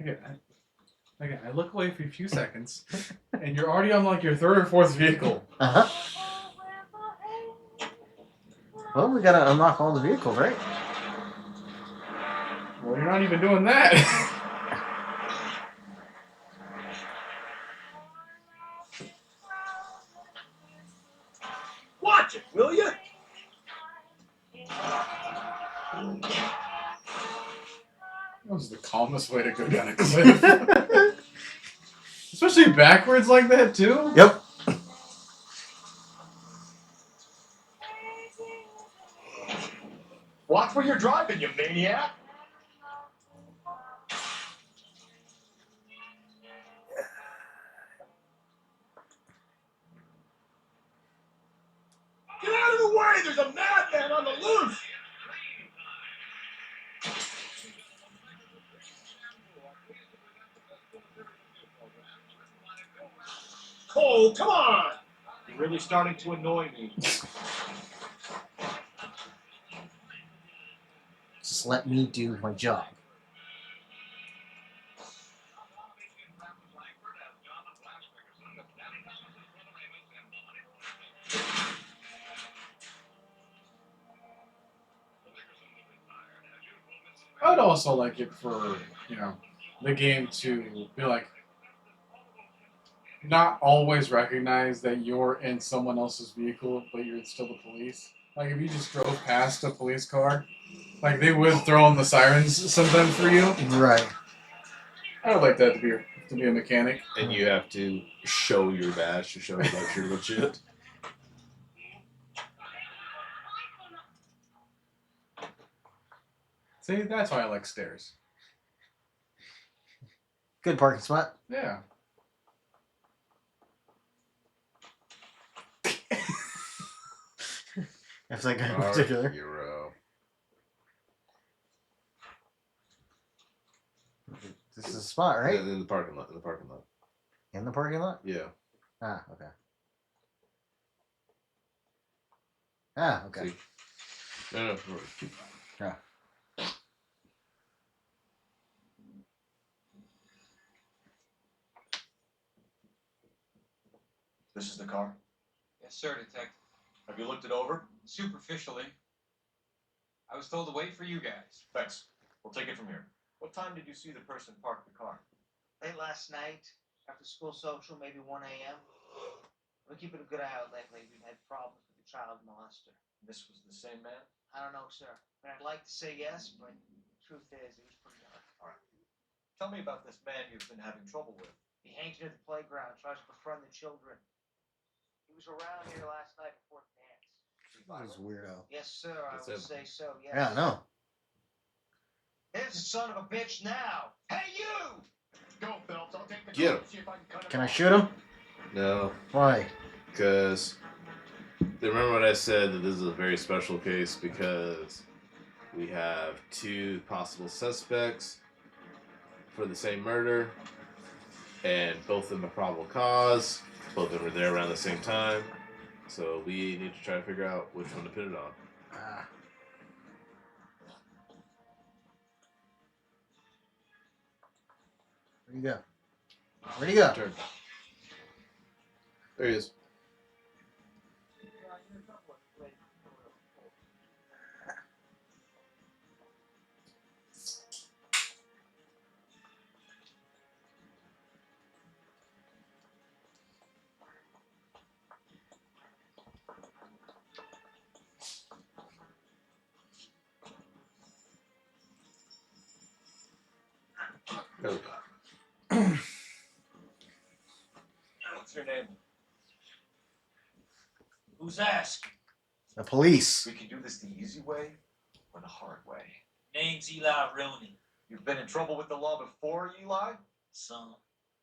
Again, I look away for a few seconds, and you're already on like your third or fourth vehicle. Uh huh. Well, we gotta unlock all the vehicles, right? Well, you're not even doing that. Watch it, will you? That was the calmest way to go down a cliff. Especially backwards like that, too. Yep. Watch where you're driving, you maniac. Get out of the way! There's a madman on the loose! Cole, come on! You're really starting to annoy me. Just let me do my job. I would also like it for, the game to be like, not always recognize that you're in someone else's vehicle, but you're still the police. Like, if you just drove past a police car, like, they would throw on the sirens sometimes for you. Right. I would like that to be a mechanic. And you have to show your badge to show that you're legit. See, that's why I like stairs. Good parking spot. Yeah. If that guy in Our particular. hero. This is a spot, right? Yeah, in the parking lot. In the parking lot. In the parking lot? Yeah. Ah, okay. Ah, okay. See? No. Yeah. This is the car. Yes, sir, Detective. Have you looked it over? Superficially. I was told to wait for you guys. Thanks. We'll take it from here. What time did you see the person park the car? Late last night, after school social, maybe 1 a.m. We're keeping a good eye out lately. We've had problems with the child molester. This was the same man? I don't know, sir. I mean, I'd like to say yes, but the truth is, it was pretty young. All right. Tell me about this man you've been having trouble with. He hangs near the playground, tries to befriend the children. He was around here last night before the dance. This is weirdo. Yes, sir, I That's would him. say so, yes. Yeah, no. There's the son of a bitch now. Hey, you! Go, Phelps. I'll take the Get car him. and see if I can cut him Can I off. shoot him? No. Why? Because remember what I said, that this is a very special case because we have two possible suspects for the same murder, and both of them are probable cause. Both of them were there around the same time, so we need to try to figure out which one to put it on. Ah. Where'd you go? Where'd you go? Turn. There he is. Go. What's your name? Who's asking? The police. We can do this the easy way or the hard way. Name's Eli Rooney. You've been in trouble with the law before, Eli? Son,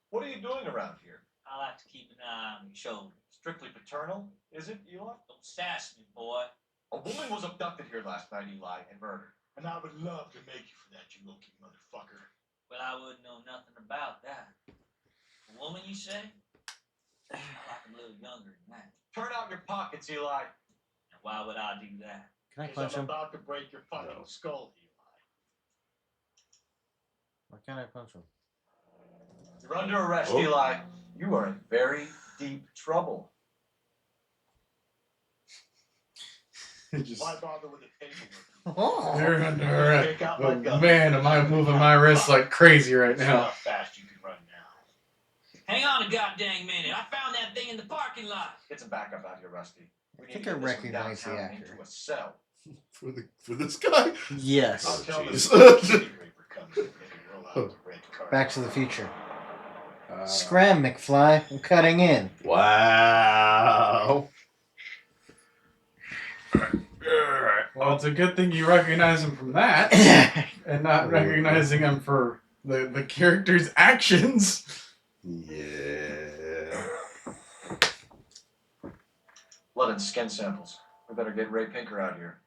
What are you doing around here? I like to keep an eye on your shoulder. Strictly paternal, is it, Eli? Don't sass me, boy. A woman was abducted here last night, Eli, and murdered. And I would love to make you for that, you low-key motherfucker. Well, I wouldn't know nothing about that. A woman, you say? I like 'em a little younger than that. Turn out your pockets, Eli. And why would I do that? Can I Because punch I'm him? about to break your fucking skull, Eli. Why can't I punch him? You're under arrest, Oh. Eli. You are in very deep trouble. Just, Why bother with the paperwork? Oh. you're under arrest. Take out my Oh, gun. man, am I moving my wrists like crazy right See now. how fast you can run now. Hang on a goddamn minute. I found that thing in the parking lot. Get some backup out here, Rusty. We I need think to I get this from recognize the downtown actor. into a cell. For this guy. Yes. I'll tell jeez. the city raper comes in, maybe roll out the red carpet. Back to the Future. Uh, Scram, McFly. I'm cutting in. Wow. Well, it's a good thing you recognize him from that, and not recognizing him for the character's actions. Yeah. Blood and skin samples. We better get Ray Pinker out here.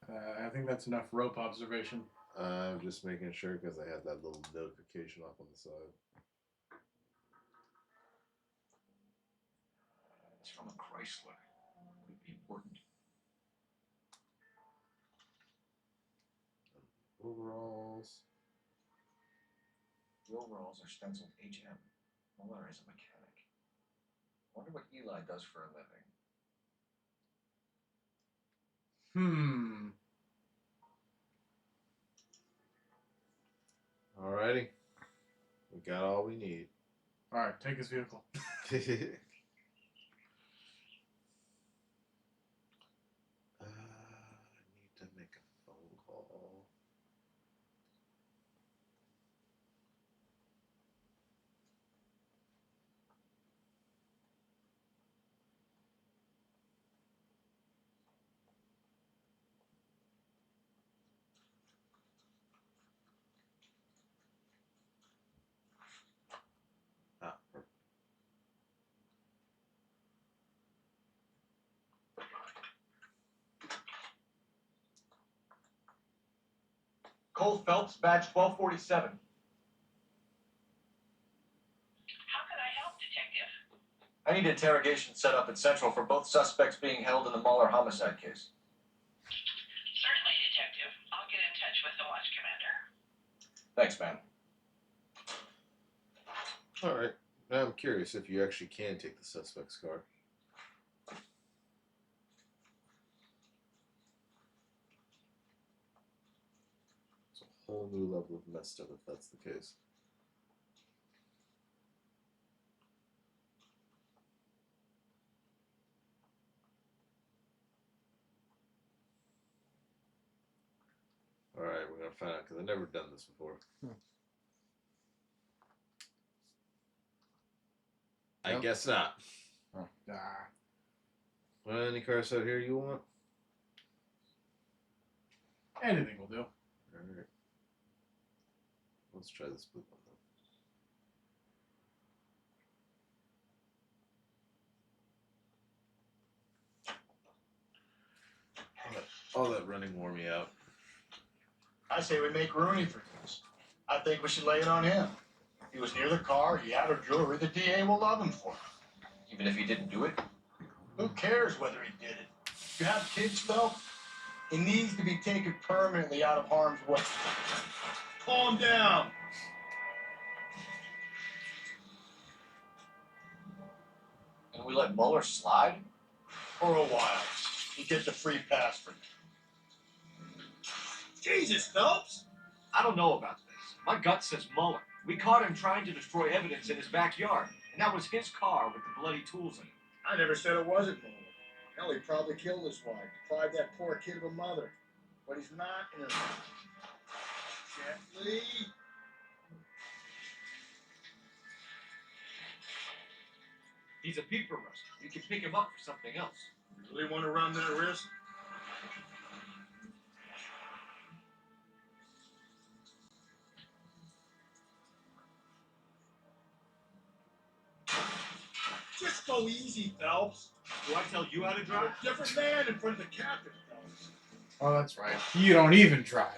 I think that's enough rope observation. I'm just making sure because I had that little notification up on the side. It's from a Chrysler. Could be important. Overalls. The overalls are stenciled HM. Muller is a mechanic. Wonder what Eli does for a living. Alrighty. We got all we need. Alright, take his vehicle. I need to make a phone call. Cole Phelps, badge 1247. How can I help, Detective? I need interrogation set up at Central for both suspects being held in the Muller homicide case. Certainly, Detective. I'll get in touch with the watch commander. Thanks, man. Alright. Now I'm curious if you actually can take the suspect's car. It's a whole new level of messed up if that's the case. Alright, we're gonna find out because I've never done this before. I Nope. guess not. Ah. Well, any cars out here you want? Anything will do. Alright. Let's try this blue one though. All that running wore me out. I say we make Rooney for this. I think we should lay it on him. He was near the car, he had her jewelry, the DA will love him for it. Even if he didn't do it? Who cares whether he did it? You have kids, Phil? It needs to be taken permanently out of harm's way. Calm down. And we let Muller slide? For a while. He gets a free pass for that. Jesus, Phelps! I don't know about this. My gut says Muller. We caught him trying to destroy evidence in his backyard, and that was his car with the bloody tools in it. I never said it wasn't Muller. Hell, he probably killed his wife, deprived that poor kid of a mother. But he's not innocent. Gently. He's a peeper, Rusty. You can pick him up for something else. You really want to run that risk? Just go easy, Phelps. Do I tell you how to You're drive? a different man in front of the captain, Phelps. Oh, that's right. You don't even drive.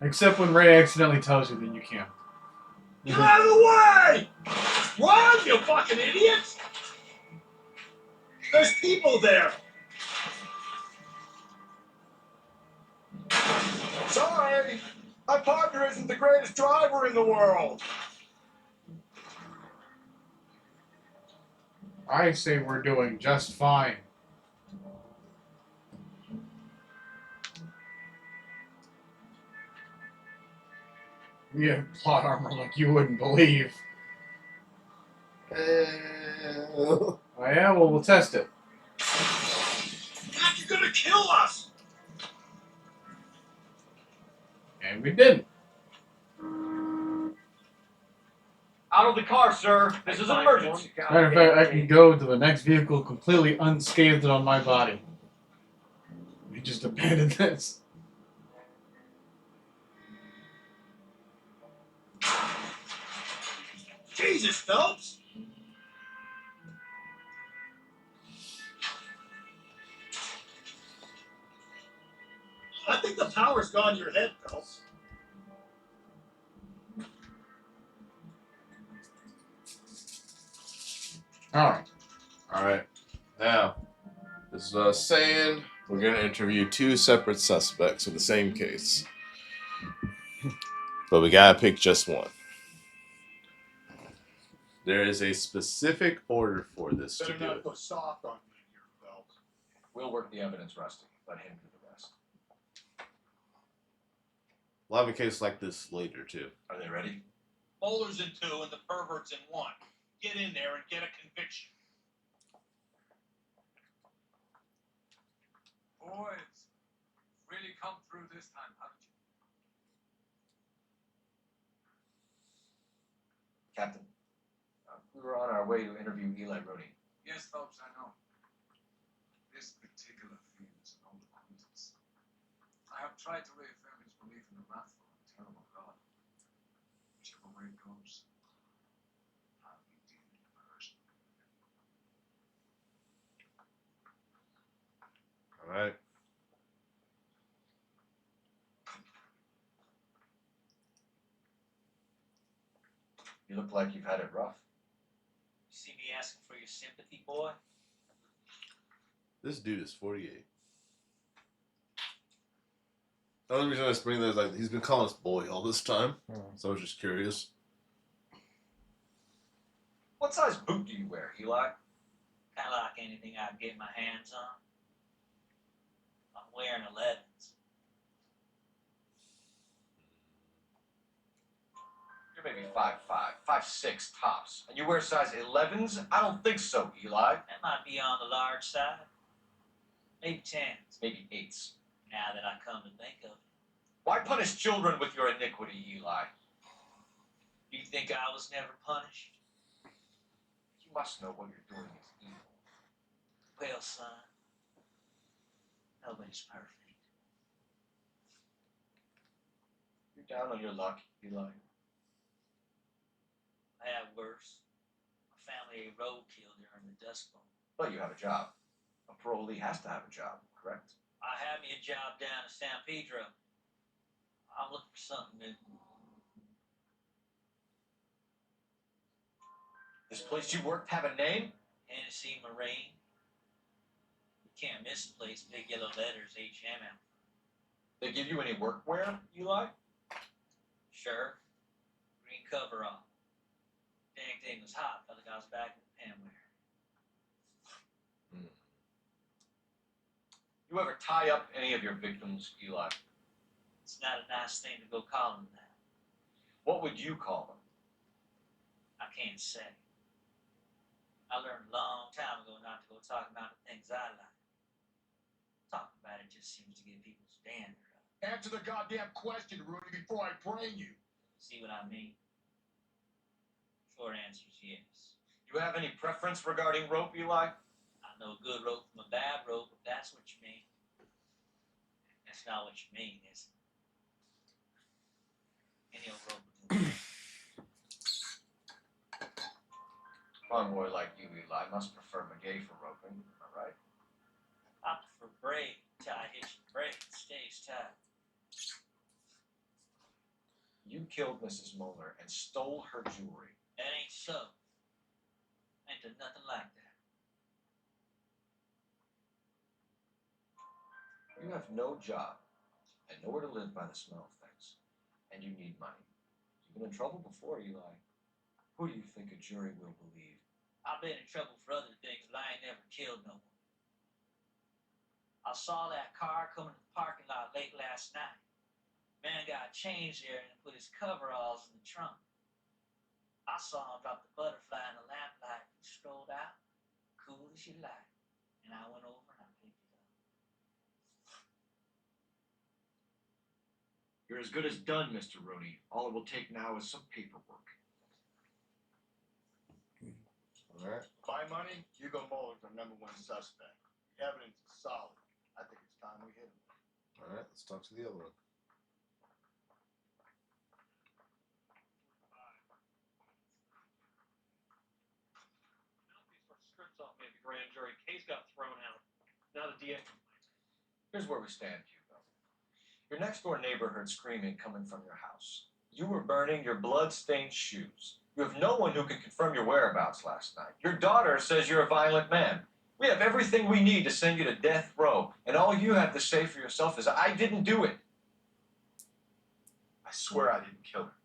Except when Ray accidentally tells you that you can. Get out of the way! Run, you fucking idiots! There's people there! Sorry! My partner isn't the greatest driver in the world! I say we're doing just fine. We have plot armor like you wouldn't believe. Oh yeah, well we'll test it. Mac, you're gonna kill us! And we didn't. Out of the car, sir. This is an emergency. Matter of fact, I can go to the next vehicle completely unscathed on my body. We just abandoned this. Jesus, Phelps! I think the power's gone to your head, Phelps. Alright. Alright. Now, this is what I was saying. We're going to interview two separate suspects in the same case. But we got to pick just one. There is a specific order for this to Better do not it. go soft on me here, Phelps. We'll work the evidence, Rusty. Let him do the rest. We'll have a case like this later, too. Are they ready? Bowlers in 2 and the perverts in 1. Get in there and get a conviction. Boys, really come through this time, haven't you? Captain, we were on our way to interview Eli Rooney. Yes, Phelps, I know. This particular field is an old acquaintance. I have tried to reaffirm his belief in the wrathful and terrible God. Whichever way it goes, I'll be dealing with the person. All right. You look like you've had it rough. You see me asking for your sympathy, boy? This dude is 48. The only reason I was bringing that is like he's been calling us boy all this time, so I was just curious. What size boot do you wear, Eli? Kind of like anything I can get my hands on. I'm wearing 11s. You're maybe 5'5", 5'6" tops. And you wear size 11s? I don't think so, Eli. That might be on the large side. Maybe 10s. Maybe 8s. Now that I come to think of it. Why punish children with your iniquity, Eli? Do you think I was never punished? You must know what you're doing is evil. Well, son, nobody's perfect. You're down on your luck, Eli. I have worse. My family ate roadkill during the Dust Bowl. But you have a job. A parolee has to have a job, correct? I had me a job down in San Pedro. I'm looking for something new. This place you worked have a name? Hennessy Marine. You can't miss the place. Big yellow letters, HM out. They give you any workwear, Eli? Sure. Green coverall. Dang thing was hot. Felt like I was back in the pen wear. You ever tie up any of your victims, Eli? It's not a nice thing to go call them that. What would you call them? I can't say. I learned a long time ago not to go talk about the things I like. Talking about it just seems to get people's dander up. Answer the goddamn question, Rudy, before I brain you. See what I mean? Short answer is yes. You have any preference regarding rope, Eli? I know a good rope from a bad rope, if that's what you mean. That's not what you mean, is it? Any old rope will do. Convoy like you, Eli, must prefer McGay for roping, am I right? I prefer braid. Tie hitch and braid. Stays tight. You killed Mrs. Muller and stole her jewelry. That ain't so. Ain't done nothing like that. You have no job and nowhere to live by the smell of things. And you need money. You've been in trouble before, Eli. Who do you think a jury will believe? I've been in trouble for other things, but I ain't never killed no one. I saw that car coming to the parking lot late last night. Man got changed there and put his coveralls in the trunk. I saw him drop the butterfly in the lamplight and strolled out, cool as you like. And I went over and I picked it up. You're as good as done, Mr. Rooney. All it will take now is some paperwork. All right. By money, Hugo Muller's our #1 suspect. The evidence is solid. I think it's time we hit him. All right. Let's talk to the other one. Mouthpiece for strips off me at the grand jury. Case got thrown out. Now the DA. Here's where we stand, Hugo. Your next door neighbor heard screaming coming from your house. You were burning your blood-stained shoes. You have no one who can confirm your whereabouts last night. Your daughter says you're a violent man. We have everything we need to send you to death row, and all you have to say for yourself is, I didn't do it. I swear I didn't kill her.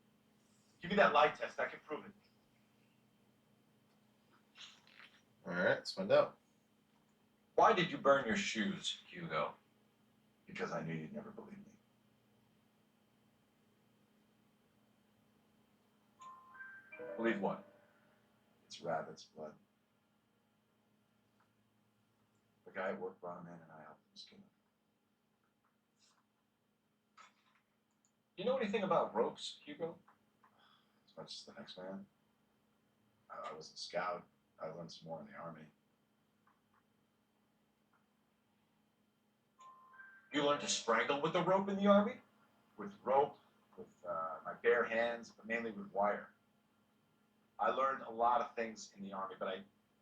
Give me that lie test. I can prove it. All right. Let's find out. Why did you burn your shoes, Hugo? Because I knew you'd never believe me. Believe what? It's rabbit's blood. The guy at work brought him in and I helped him skin him. You know anything about ropes, Hugo? As much as the next man. I was a scout. I learned some more in the army. You learned to strangle with a rope in the army? With rope, with my bare hands, but mainly with wire. I learned a lot of things in the army, but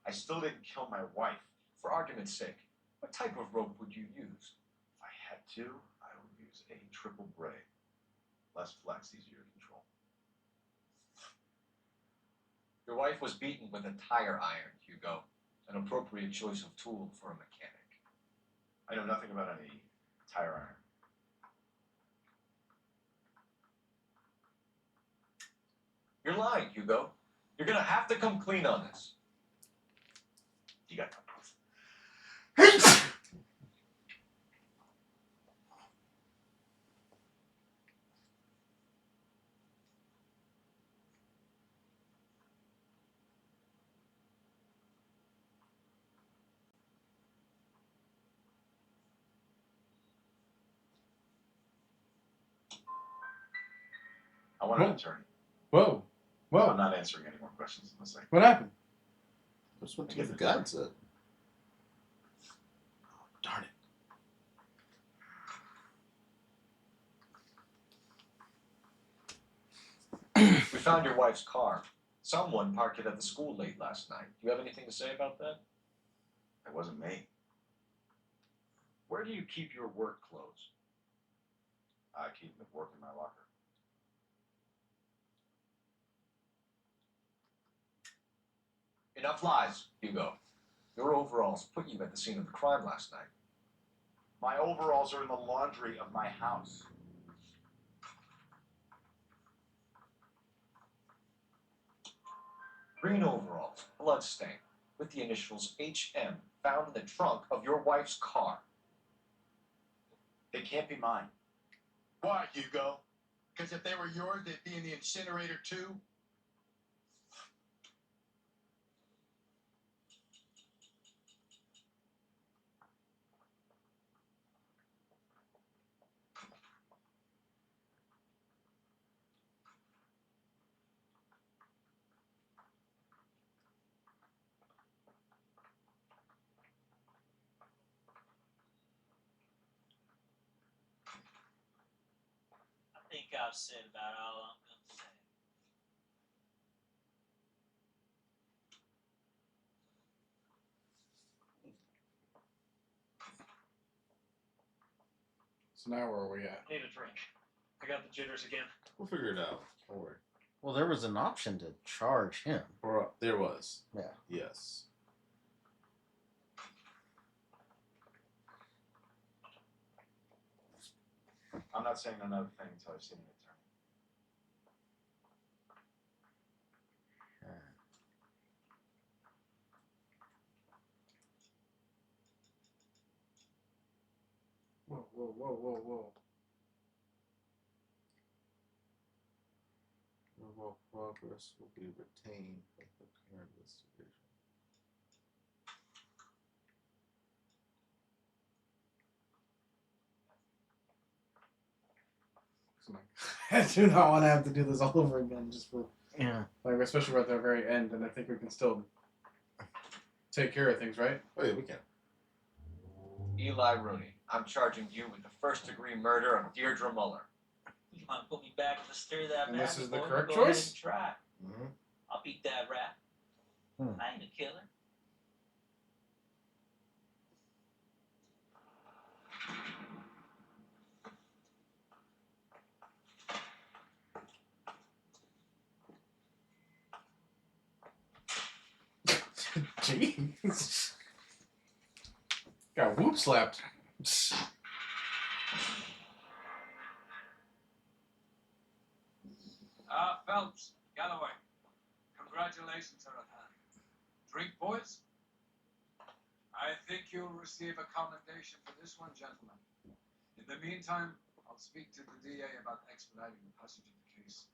I still didn't kill my wife. For argument's sake, what type of rope would you use? If I had to, I would use a triple braid. Less flex, easier to control. Your wife was beaten with a tire iron, Hugo. An appropriate choice of tool for a mechanic. I know nothing about any tire iron. You're lying, Hugo. You're gonna have to come clean on this. You got no proof. I want an attorney. Whoa. Whoa. I'm not answering any more questions unless I. What happened? Just went to get the guide set. Oh, darn it. We found your wife's car. Someone parked it at the school late last night. Do you have anything to say about that? It wasn't me. Where do you keep your work clothes? I keep them at work in my locker. Enough lies, Hugo. Your overalls put you at the scene of the crime last night. My overalls are in the laundry of my house. Green overalls, bloodstained, with the initials HM found in the trunk of your wife's car. They can't be mine. Why, Hugo? Because if they were yours, they'd be in the incinerator too? I think I've said about all I'm gonna say. So now where are we at? Need a drink. I got the jitters again. We'll figure it out. Don't worry. Well, there was an option to charge him. Or there was. Yeah. Yes. I'm not saying another thing until I've seen an attorney. Whoa, whoa, whoa, whoa, whoa. Normal progress will be retained with the current investigation. I do not want to have to do this all over again, just for Yeah. like, especially at the very end, and I think we can still take care of things, right? Oh yeah, we can. Eli Rooney, I'm charging you with the first-degree murder of Deirdre Muller. You want to put me back in the stir of that And this baby is the boy? correct Go ahead choice? and try. Mm-hmm. I'll beat that rap. I ain't a killer. Jeez. Got whoop slapped. Phelps, Galloway. Congratulations are at hand. Drink, boys? I think you'll receive a commendation for this one, gentlemen. In the meantime, I'll speak to the DA about expediting the passage of the case.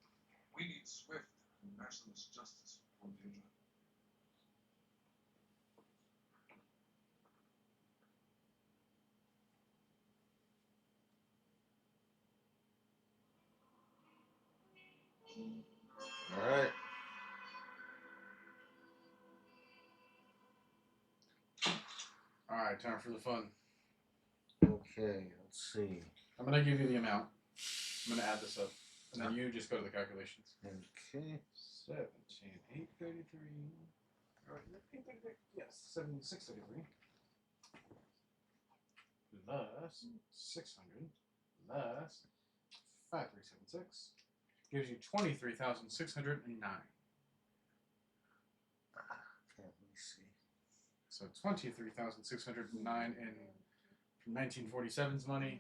We need swift and merciless justice for Deirdre. All right. All right, time for the fun. Okay, let's see. I'm gonna give you the amount. I'm gonna add this up, and then you just go to the calculations. Okay. 17,833. All right, 833. Yes, 7633. Less 600 less 5376 gives you 23,609. Okay, let me see. So 23,609 in from 1947's money.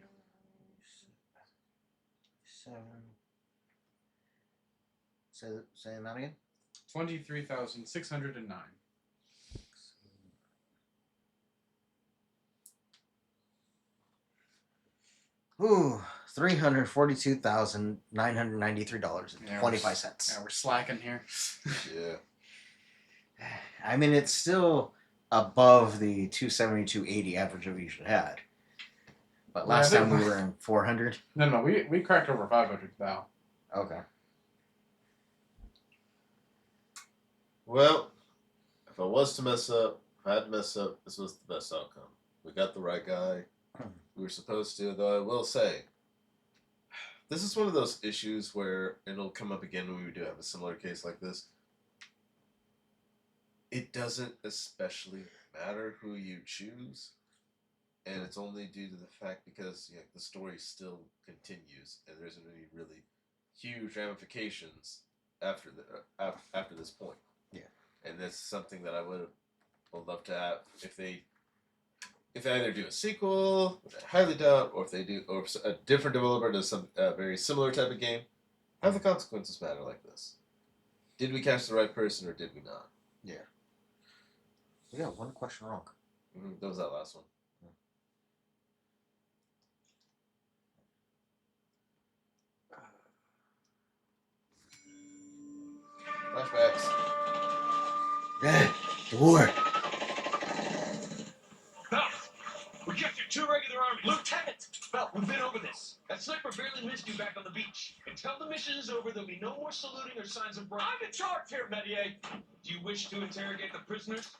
7. Say that again. 23,609. Ooh, $342,993.25. Yeah, we're slacking here. Yeah. I mean, it's still above the 272.80 average that we usually had. But Well, last I think time we were in 400. No, we cracked over 500 now. Okay. Well, if I was to mess up, if I had to mess up, this was the best outcome. We got the right guy. We were supposed to, though I will say, this is one of those issues where it'll come up again when we do have a similar case like this. It doesn't especially matter who you choose, and it's only due to the fact because the story still continues, and there isn't any really huge ramifications after after this point. Yeah, and that's something that I would love to have if they either do a sequel, which I highly doubt, or if they do, or if a different developer does some very similar type of game. Have the consequences matter like this? Did we catch the right person or did we not? Yeah. We got one question wrong. Mm-hmm. That was that last one. Flashbacks. The war. Belt! We captured 2 regular army. Lieutenant! Belt, we've been over this. That sniper barely missed you back on the beach. Until the mission is over, there'll be no more saluting or signs of break. I'm in charge here, Metier. Do you wish to interrogate the prisoners?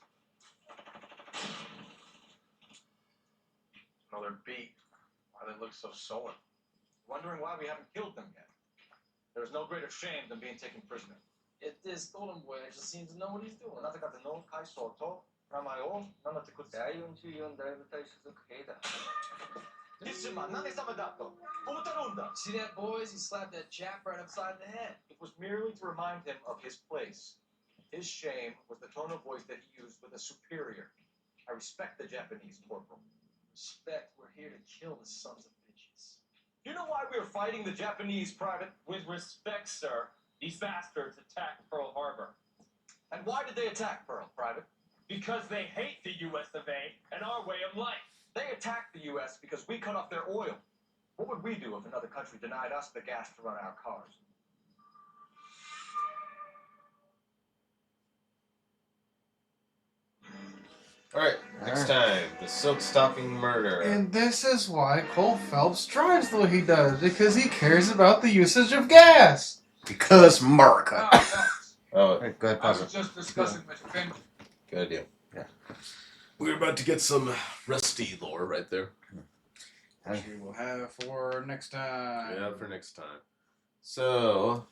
Another beat. Why they look so sullen? Wondering why we haven't killed them yet. There's no greater shame than being taken prisoner. It is stolen boy. I just seem to know what he's doing. あなた方の会想と名前を名乗ってください。대윤주위원 내부터 시작해다. See that, boys? He slapped that Jap right upside the head. It was merely to remind him of his place. His shame was the tone of voice that he used with a superior. I respect the Japanese, Corporal. Respect, we're here to kill the sons of bitches. You know why we were fighting the Japanese, Private? With respect, sir, these bastards attacked Pearl Harbor. And why did they attack Pearl, Private? Because they hate the U.S. of A. and our way of life. They attacked the U.S. because we cut off their oil. What would we do if another country denied us the gas to run our cars? Alright, next time, the silk stocking murder. And this is why Cole Phelps drives the way he does, because he cares about the usage of gas. Because America. Oh, Go ahead, I pause was it. just discussing with Finch. good idea. Yeah. We're about to get some rusty lore right there. Which we will have for next time. Yeah, for next time. So,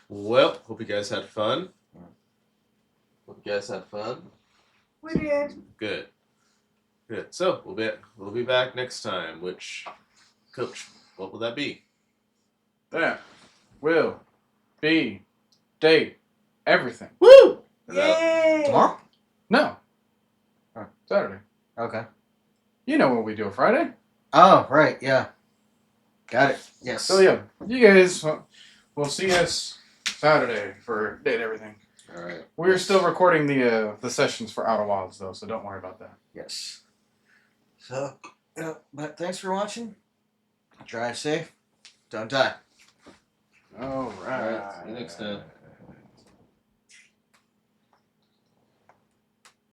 well, hope you guys had fun. Hope you guys had fun. We did. Good. Good. So we'll be back next time. Which, Coach, what will that be? That will be date everything. Woo! Yay! Tomorrow? No. Oh. Saturday. Okay. You know what we do Friday. Oh, right, yeah. Got it. Yes. So yeah, you guys will see us Saturday for date everything. All right. We're still recording the sessions for Outer Wilds though, so don't worry about that. Yes. So, but thanks for watching. Drive safe. Don't die. All right. See you next time.